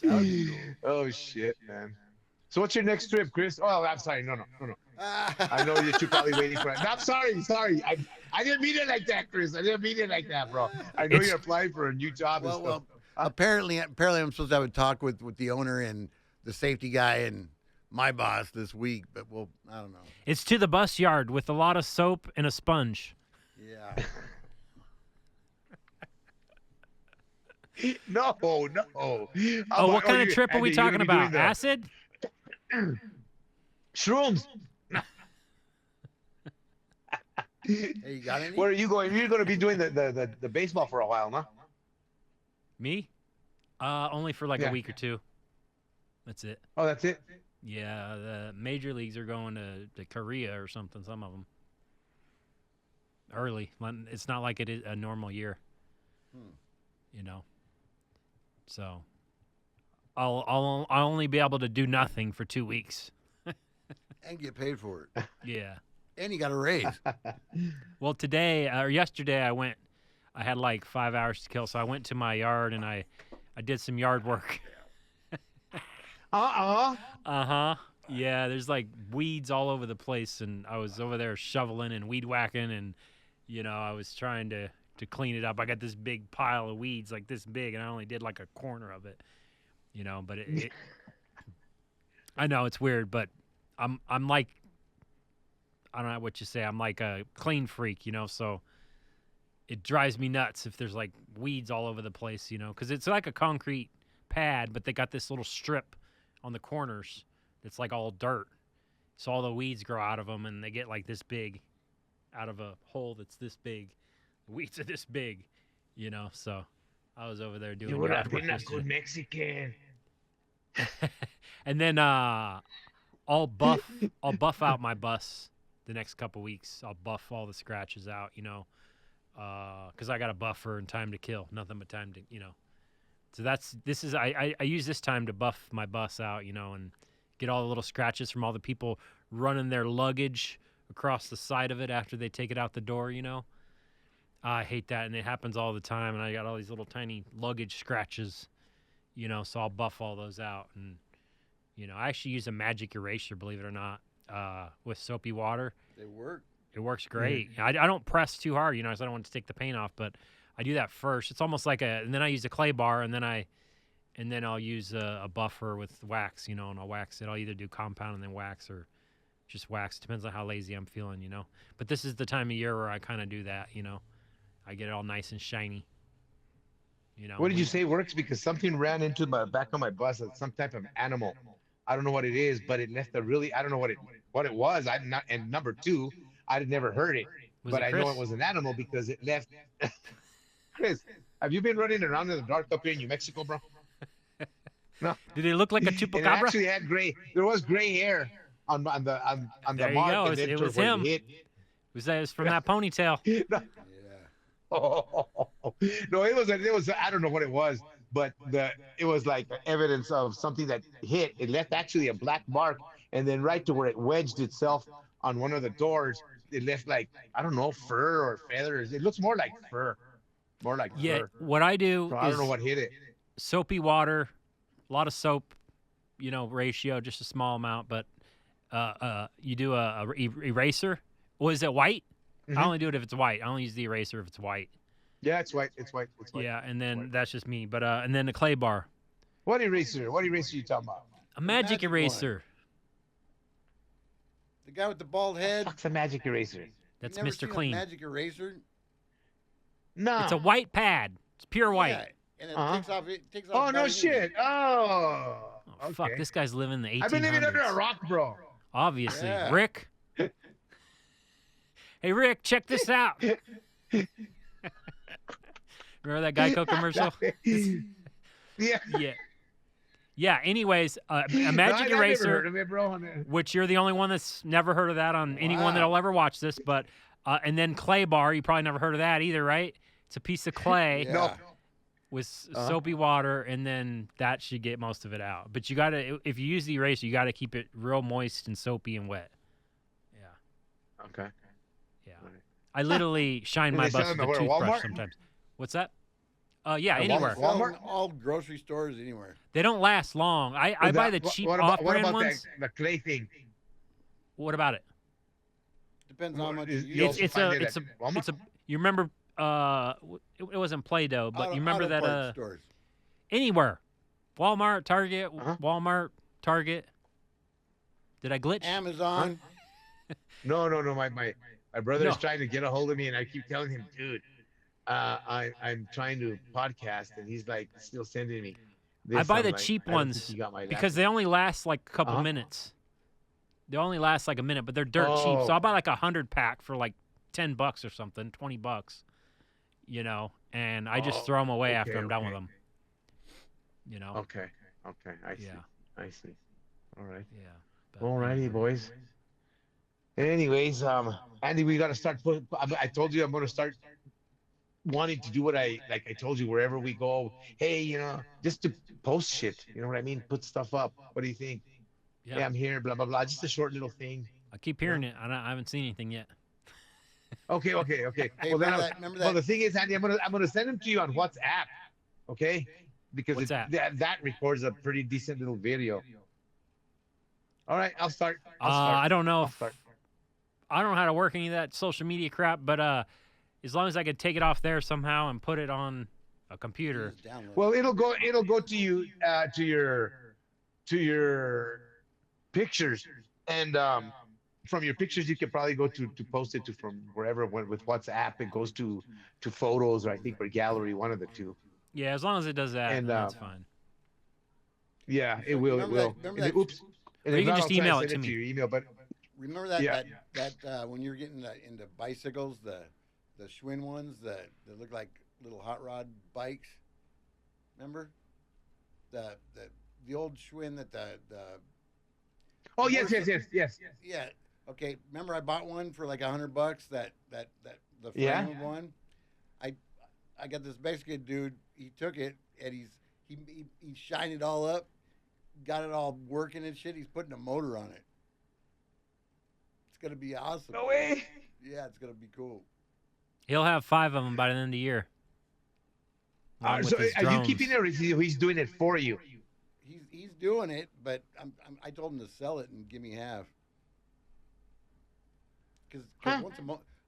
oh, funny. oh shit, man. So what's your next trip, Chris? Oh, I'm sorry. No. I know that you're probably waiting for it. No, I'm sorry. I didn't mean it like that, Chris. I didn't mean it like that, bro. I know you're applying for a new job and stuff. Well, apparently I'm supposed to have a talk with the owner and the safety guy and my boss this week, but I don't know. It's to the bus yard with a lot of soap and a sponge. Yeah. No. Oh, what kind of trip are we talking about? Acid? Shrooms. Hey, you got any? Where are you going? You're going to be doing the baseball for a while, no? Me? Only for like Yeah. a week or two. That's it. Oh, that's it? Yeah, the major leagues are going to Korea or something, some of them. Early. It's not like it is a normal year. You know. So I'll only be able to do nothing for 2 weeks. And get paid for it. Yeah. And you got a raise. Well, today or yesterday I had like 5 hours to kill, so I went to my yard and I did some yard work. Yeah, there's like weeds all over the place, and I was over there shoveling and weed whacking, and I was trying to clean it up. I got this big pile of weeds, like this big, and I only did like a corner of it. But it I know it's weird, but I'm like, I don't know what you say. I'm like a clean freak, so it drives me nuts if there's like weeds all over the place, because it's like a concrete pad, but they got this little strip on the corners that's like all dirt. So all the weeds grow out of them, and they get like this big out of a hole that's this big. The weeds are this big, so I was over there doing You would yard have work been a yesterday. good Mexican. And then I'll buff out my bus the next couple weeks. I'll buff all the scratches out, because I got a buffer and time to kill, nothing but time to, So I use this time to buff my bus out, and get all the little scratches from all the people running their luggage across the side of it after they take it out the door, I hate that, and it happens all the time, and I got all these little tiny luggage scratches, so I'll buff all those out. And, I actually use a magic eraser, believe it or not, with soapy water. They work. It works great. I don't press too hard, so I don't want to take the paint off, but I do that first. It's almost like and then I use a clay bar, and then I'll use a buffer with wax, and I'll wax it. I'll either do compound and then wax, or just wax. Depends on how lazy I'm feeling, But this is the time of year where I kind of do that, I get it all nice and shiny. What did you say works? Because something ran into my back of my bus. It's some type of animal. I don't know what it is, but it left I don't know what it was. And number two, I'd never heard it. But I know it was an animal because it left. Chris, have you been running around in the dark up here in New Mexico, bro? No. Did it look like a It chupacabra? actually had gray. There was gray hair on the There you mark. go. And then It was where him. hit. It was from that ponytail. Yeah. No, it was I don't know what it was, but it was like evidence of something that hit. It left actually a black mark, and then right to where it wedged itself on one of the doors, it left like, I don't know, fur or feathers. It looks more like fur. Yeah, Fur. what I do So I don't know is what hit it. soapy water, a lot of soap, ratio, just a small amount, but you do a eraser. Was it white? Mhm. I only do it if it's white. I only use the eraser if it's white. Yeah, it's white. It's white. Yeah, and then white. that's just me. But and then the clay bar. What eraser? What eraser are you talking about? A magic magic one. eraser. The guy with the bald head. What's a magic eraser? That's You never Mr. seen a Clean. magic eraser. No. It's a white pad. It's pure white. Yeah, and it Uh-huh. takes off. It takes off. Oh, no about shit. Oh. Oh, fuck, okay. this guy's living in the 1800s. I've been living under a rock, bro. Obviously. Yeah. Rick? Hey, Rick, check this out. Remember that Geico commercial? Yeah. Yeah. Yeah, anyways, a No, magic I never eraser, heard of it, bro. which you're the only one that's never heard of that on anyone Wow. that'll ever watch this, but and then clay bar, you probably never heard of that either, right? It's a piece of clay Yeah. No. with Uh-huh. soapy water, and then that should get most of it out. But you gotta, if you use the eraser, you gotta keep it real moist and soapy and wet. Yeah, Okay. yeah. Right. I literally shine And my they sell bus with them a where, toothbrush Walmart? sometimes. What's that? Yeah, At anywhere. Walmart? Sell in all grocery stores anywhere. They don't last long. I buy the cheap what off-brand about ones. the clay thing? What about it? Depends on how much Is- you you use. also It's find a it it's a at Walmart? it's a. You remember? It wasn't Play-Doh, but you remember Auto that parts stores. anywhere, Walmart, Target, Uh-huh. Walmart, Target. Did I glitch? Amazon. No. My brother is No. trying to get a hold of me, and I keep telling him, dude, I'm trying to podcast, and he's like still sending me. This. I buy I'm the like, cheap I don't think ones you got my because laptop. they only last like a couple Uh-huh. minutes. They only last like a minute, but they're dirt cheap. Oh. So I'll buy like 100 pack for like $10 or something, $20, and I just Oh, throw them away after okay, I'm done with okay. them. Okay. I see. Yeah. I see. All right. Yeah. But Alrighty, anyway. boys. Anyways, Andy, we got to start. I told you I'm going to start wanting to do what I told you wherever we go. Hey, just to post shit. You know what I mean? Put stuff up. What do you think? Yeah. Hey, I'm here. Blah blah blah. Just a short little thing. I keep hearing it. I haven't seen anything yet. Okay. Hey, Well, then, remember well, that? the thing is, Andy, I'm gonna send them to you on WhatsApp. Okay? Because WhatsApp. that records a pretty decent little video. All right, I'll start. I don't know I'll if start. I don't know how to work any of that social media crap, but as long as I could take it off there somehow and put it on a computer. Just download it. Well, it'll go to you to your pictures, and from your pictures you can probably go to post it to from wherever. With WhatsApp it goes to photos, or I think, or gallery, one of the two. Yeah, as long as it does that, And, then that's fine. Yeah, it So will. remember It will. that- remember And that- oops. And Or if you can not, just I'll try email send it to me. your email. But Remember that Yeah. that when you're getting into bicycles, the Schwinn ones that look like little hot rod bikes. Remember the old Schwinn that the oh yes. yeah. Okay, remember I bought one for like $100. That the frame Yeah. of one. I got this Mexican dude. He took it and he shined it all up, got it all working and shit. He's putting a motor on it. It's gonna be awesome. No way. Yeah, it's gonna be cool. He'll have 5 of them by the end of the year. Along with So his are you drones. keeping it, or he's doing it for you? He's doing it, but I told him to sell it and give me half. Because Huh.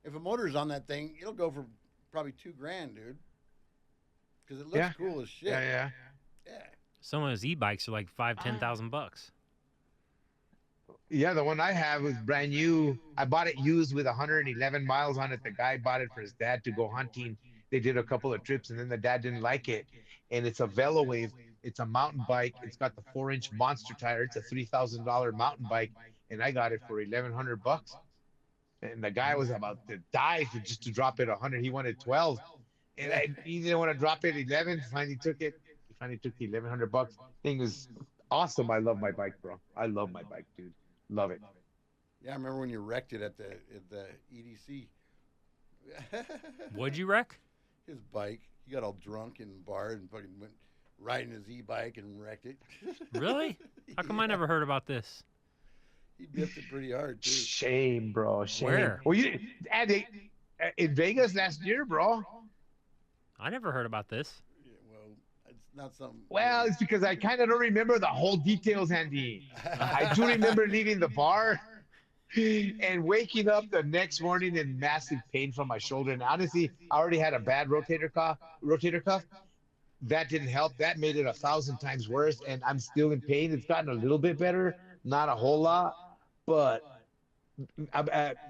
if a motor's on that thing, it'll go for probably $2,000, dude. Because it looks Yeah. cool as shit. Yeah. Yeah. Some of his e-bikes are like $5,000-$10,000. Yeah, the one I have was brand new. I bought it used with 111 miles on it. The guy bought it for his dad to go hunting. They did a couple of trips, and then the dad didn't like it. And it's a Velowave. It's a mountain bike. It's got the 4-inch monster tire. It's a $3,000 mountain bike, and I got it for $1,100. And the guy was about to die just to drop it 100. He wanted 12, and he didn't want to drop it 11. Finally took it. He finally took the $1,100. Thing is awesome. I love my bike, bro. I love my bike, dude. Love it. Yeah, I remember when you wrecked it at the EDC. Would you wreck? His bike. He got all drunk in the bar and fucking went riding his e-bike and wrecked it. Really? How come I never heard about this? He dipped it pretty hard too. Shame, bro. Shame. Where? Well, Andy, in Vegas last year, bro. I never heard about this. Yeah, well, it's not something. Well, it's because I kind of don't remember the whole details, Andy. I do remember leaving the bar and waking up the next morning in massive pain from my shoulder. And honestly, I already had a bad rotator cuff. That didn't help. That made it 1,000 times worse. And I'm still in pain. It's gotten a little bit better, not a whole lot. But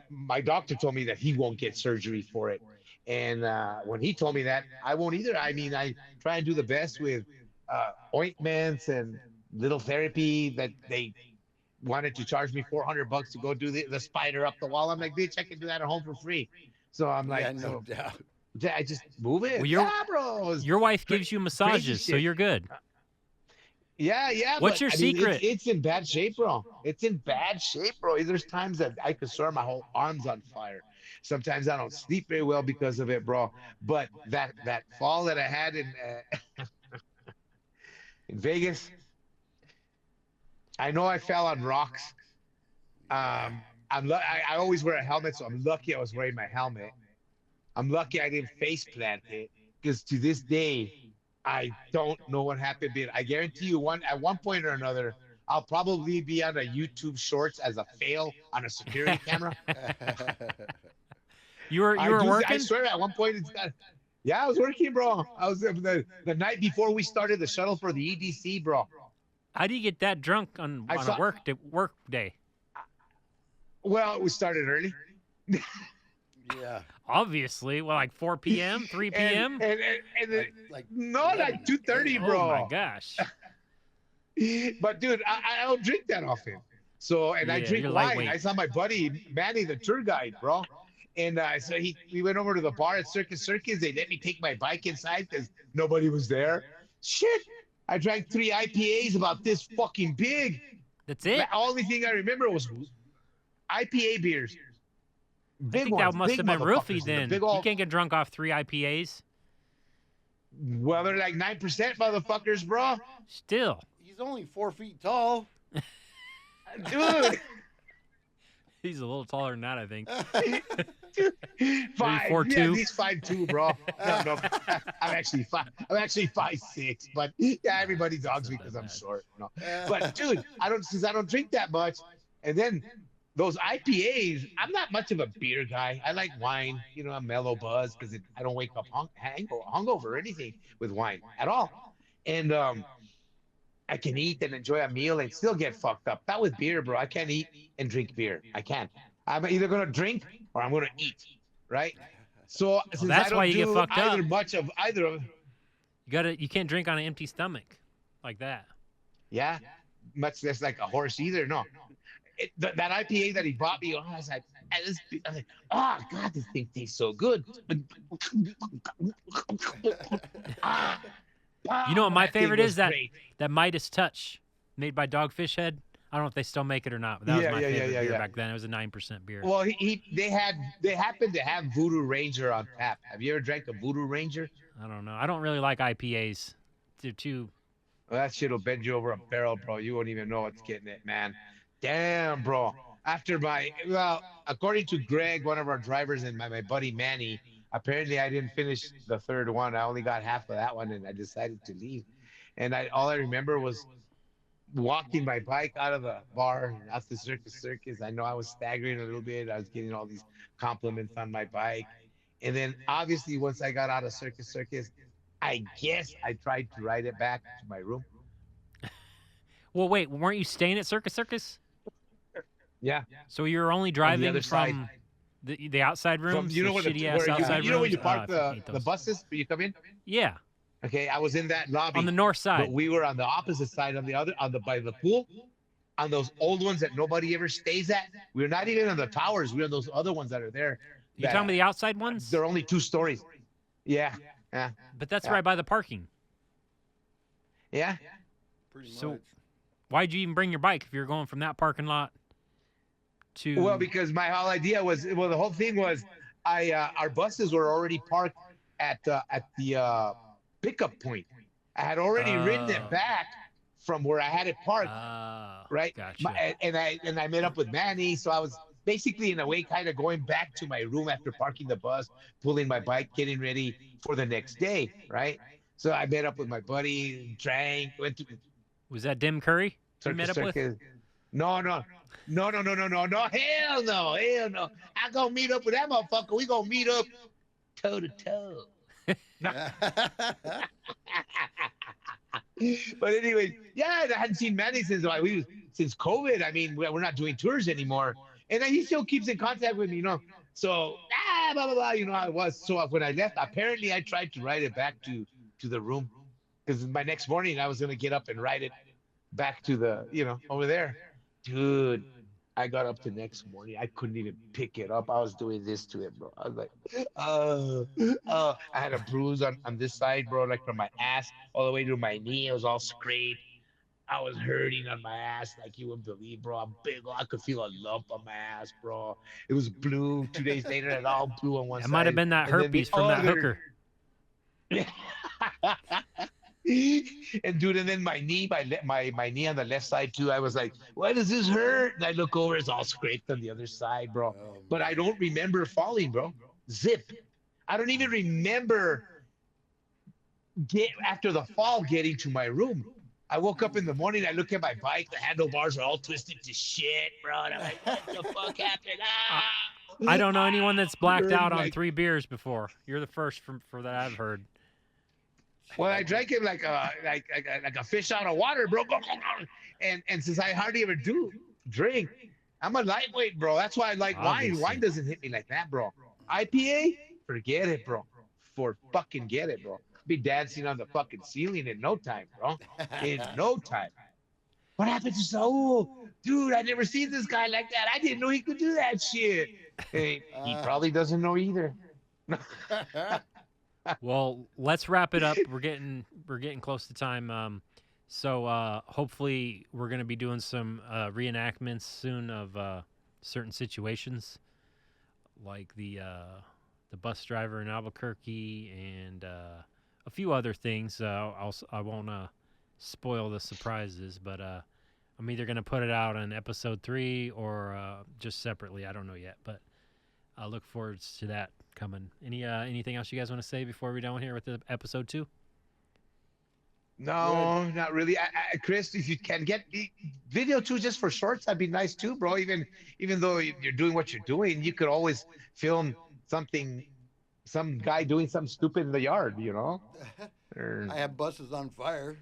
my doctor told me that he won't get surgery for it. And when he told me that, I won't either. I mean, I try and do the best with ointments and little therapy that they wanted to charge me $400 to go do the spider up the wall. I'm like, bitch, I can do that at home for free. So I'm like, Yeah, no doubt. I just move it. Well, Yeah, bro. Your wife gives you massages, so shit. you're good. Yeah, What's but your I mean, secret? it's in bad shape, bro. It's in bad shape, bro. There's times that I could swear my whole arm's on fire. Sometimes I don't sleep very well because of it, bro. But that fall that I had in Vegas, I know I fell on rocks. Yeah. I always wear a helmet, so I'm lucky I was wearing my helmet. I'm lucky I didn't face plant it because to this day, I don't know what happened. But I guarantee you, at one point or another, I'll probably be on a YouTube Shorts as a fail on a security camera. You were I working? swear, at one point it's got. Yeah, I was working, bro. I was the night before we started the shuttle for the EDC, bro. How do you get that drunk I on a saw. work day? Well, we started early. Yeah. Obviously, well, like 4 p.m., 3 p.m. Like no, 11 like 2:30, a.m. Oh my bro. gosh! But dude, I don't drink that often. So, and I Yeah, drink you're wine. lightweight. I saw my buddy Manny, the tour guide, bro. And so we went over to the bar at Circus. They let me take my bike inside because nobody was there. Shit, I drank 3 IPAs about this fucking big. That's The it. only thing I remember was IPA beers, I big think that ones, must big have been roofied motherfuckers, and the then. big You old. can't get drunk off 3 IPAs. Well, they're like 9% motherfuckers, bro. Still, He's only 4 feet tall. Dude. he's a little taller than that, I think. Five. 4'2"? Yeah, he's 5'2", bro. No, I'm actually 5'6", but yeah, everybody dogs me because I'm short. No. But dude, since I don't drink that much, and then those IPAs, I'm not much of a beer guy. I like wine, a mellow buzz because I don't wake up hungover or anything with wine at all. And I can eat and enjoy a meal and still get fucked up. Not with beer, bro. I can't eat and drink beer. I can't. I'm either gonna drink or I'm gonna eat, right? So since I that's why don't you get do fucked either up. much of either of, You can't drink on an empty stomach like that. yeah, much less like a horse either. No, that IPA that he bought me, I was like, oh god, this thing tastes so good. ah, You know what my that thing favorite was is? That great. Midas Touch, made by Dogfish Head. I don't know if they still make it or not, but that was my favorite beer back then. It was a 9% beer. Well, they happened to have Voodoo Ranger on tap. Have you ever drank a Voodoo Ranger? I don't know. I don't really like IPAs. They're too. Well, that shit'll bend you over a barrel, bro. You won't even know what's getting it, man. Damn, bro. According to Greg, one of our drivers, and my buddy Manny, apparently I didn't finish the third one. I only got half of that one, and I decided to leave. And all I remember was walking my bike out of the bar and out the circus. I know I was staggering a little bit. I was getting all these compliments on my bike. And then obviously once I got out of circus, I guess I tried to ride it back to my room. Well, wait, weren't you staying at Circus? Yeah. So you were only On the driving other side. from the outside rooms, From the shitty ass outside you know where rooms? you park I fucking hate the those. buses when you come in? Yeah, Okay, I was in that lobby. on the north But side. we were on the opposite side by the pool, on those old ones that nobody ever stays at. We're not even on the towers. We're on those other ones that are there. You talking about the outside ones? They're only 2 stories. Yeah. But that's yeah. right by the parking. Yeah. Pretty So- much. Why'd you even bring your bike if you're going from that parking lot to? Well, because my whole idea was, the whole thing was, our buses were already parked at the pickup point. I had already ridden it Oh. back from where I had it parked, right? Gotcha. And I met up with Manny, so I was basically in a way kind of going back to my room after parking the bus, pulling my bike, getting ready for the next day, right? So I met up with my buddy, drank, went to Was that Dim Curry you met up with? circus. No, hell no. I gonna meet up with that motherfucker. We gonna meet up toe to toe. But anyway, yeah, I hadn't seen Manny since COVID. I mean, we're not doing tours anymore, and he still keeps in contact with me, So blah blah blah, how it was. So when I left, apparently I tried to ride it back to the room, because my next morning I was gonna get up and ride it back to the over there, dude. I got up the next morning. I couldn't even pick it up. I was doing this to it, bro. I was like, I had a bruise on this side, bro, like from my ass all the way to my knee. It was all scraped. I was hurting on my ass like you wouldn't believe, bro. I'm big. I could feel a lump on my ass, bro. It was blue. 2 days later, it all blue on one It might have side, been that and then the herpes from that other. hooker. And dude, and then my knee, my knee on the left side too. I was like, why does this hurt? And I look over, it's all scraped on the other side, bro. Oh, But I don't remember falling, bro. Zip. I don't even remember after the fall getting to my room. I woke up in the morning. I look at my bike. The handlebars are all twisted to shit, bro. And I'm like, what the fuck happened? I don't know anyone that's blacked out on Like, 3 beers before. You're the first for that I've heard. well, I drank it like a fish out of water, bro. And since I hardly ever do drink, I'm a lightweight, bro. That's why I like wine. Obviously. Wine doesn't hit me like that, bro. IPA, forget it, bro. For fucking get it, bro. Be dancing on the fucking ceiling in no time, bro. In no time. What happened to Saul? Dude, I never seen this guy like that. I didn't know he could do that shit. Hey, he probably doesn't know either. Well, let's wrap it up. We're getting close to time. So hopefully we're gonna be doing some reenactments soon of certain situations, like the bus driver in Albuquerque and a few other things. I won't spoil the surprises, but I'm either gonna put it out on episode 3 or just separately. I don't know yet, but I look forward to that coming. Anything else you guys want to say before we're done here with the episode 2? No, not really. Chris, if you can get video too, just for shorts, that'd be nice too, bro. Even though you're doing what you're doing, you could always film something, some guy doing something stupid in the yard, you know? Or, I have buses on fire.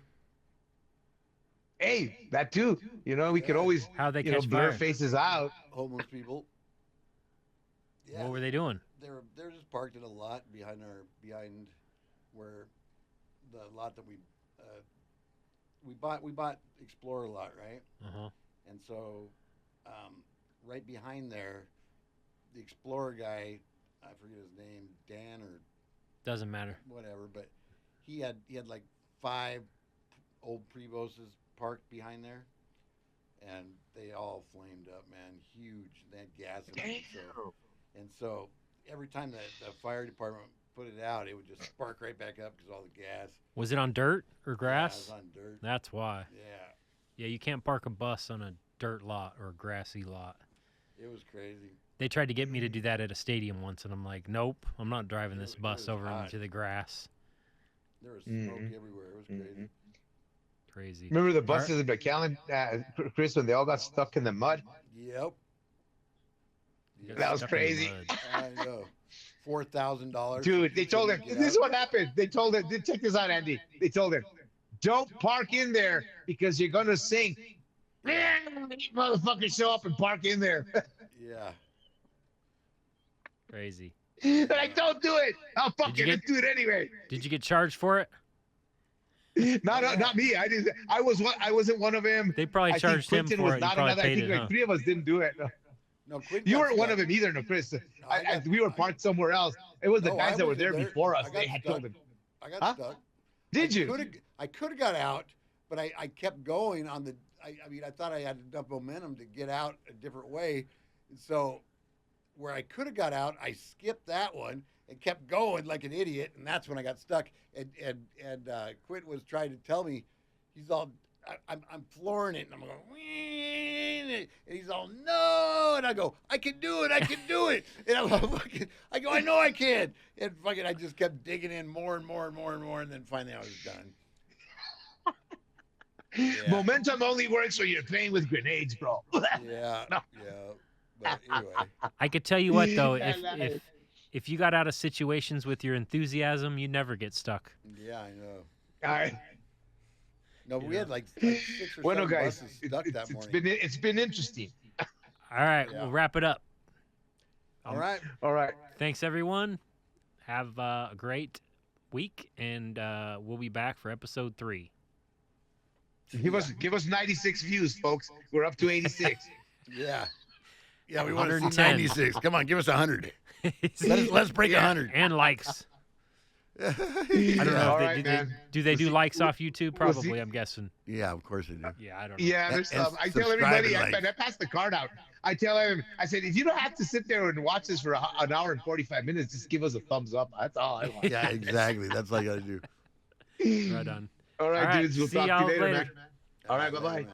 hey, that too. You know, we could always, How'd they you know, catch blur fire? faces out. Homeless people. Yeah, What were they doing? they're just parked in a lot behind where the lot that we bought Explorer lot, right? Uh-huh. And so right behind there, the Explorer guy, I forget his name, Dan or Doesn't matter. whatever, but he had like 5 old Prevoses parked behind there, and they all flamed up, man, huge. They had gas in them, so every time the fire department put it out, it would just spark right back up because all the gas. Was it on dirt or Yeah, it grass? was on dirt. That's why. Yeah, Yeah, you can't park a bus on a dirt lot or a grassy lot. it was crazy. They tried to get me to do that at a stadium once, and I'm like, nope, I'm not driving this It bus was over hot. into the grass. There was smoke everywhere. It was crazy. Crazy. Remember the buses in McAllen, Chris, when they all got stuck in the mud? Yep. Got That was stuck in the crazy. mud. I know. $4,000. Dude, they told him, this is what happened. They told him, check this out, Andy. They told him, don't park in there because you're going to sink. Motherfuckers show up and park in there. Yeah. Crazy. They're like, don't do it. I'll you fucking get- do it anyway. Did you get charged for it? Not me. I wasn't one of them. They probably I think charged him Quentin for was it. You not probably another. I paid think it, like huh? 3 of us didn't do it. No. No, Quinn You got weren't one stuck. of them either, no, Chris. I got- We were parked somewhere else. It was the No, guys I that were wasn't there there. before I us. got They had stuck. told them. I got Huh? stuck. Did you? I could have got out, but I kept going on the. I mean, I thought I had enough momentum to get out a different way, and so where I could have got out, I skipped that one and kept going like an idiot, and that's when I got stuck. And Quint was trying to tell me, he's all, I'm flooring it, and I'm going, "Wee," and he's all, no, and I go, I can do it, and I'm fucking, I go, I know I can, and fucking, I just kept digging in more and more and more and more, and then finally I was done. Yeah. Momentum only works when you're playing with grenades, bro. Yeah, No. yeah. But anyway, I could tell you what though, I love it. if you got out of situations with your enthusiasm, you never get stuck. yeah, I know. All right. No, but we Yeah. had like 6 or Well, 7 no, guys, buses stuck that morning. it's been interesting. All right, Yeah. we'll wrap it up. All right. All right. Thanks everyone. Have a great week, and we'll be back for episode 3. Give us 96 views, folks. We're up to 86. Yeah. Yeah, we want to see 110. 96. Come on, give us 100. Let's break 100. And likes. I don't know All if right, man. do they do We'll likes see- off YouTube? we'll see. Probably, I'm guessing. Yeah, of course they do. Yeah, I don't know. Yeah, there's And some. I tell subscribe everybody, and like. I pass the card out. I tell them, I said, if you don't have to sit there and watch this for an hour and 45 minutes, just give us a thumbs up. That's all I want. Yeah, exactly. That's all you got to do. Right on. All right, All right, dudes. We'll see talk to y'all you later, later. man. All right, bye-bye.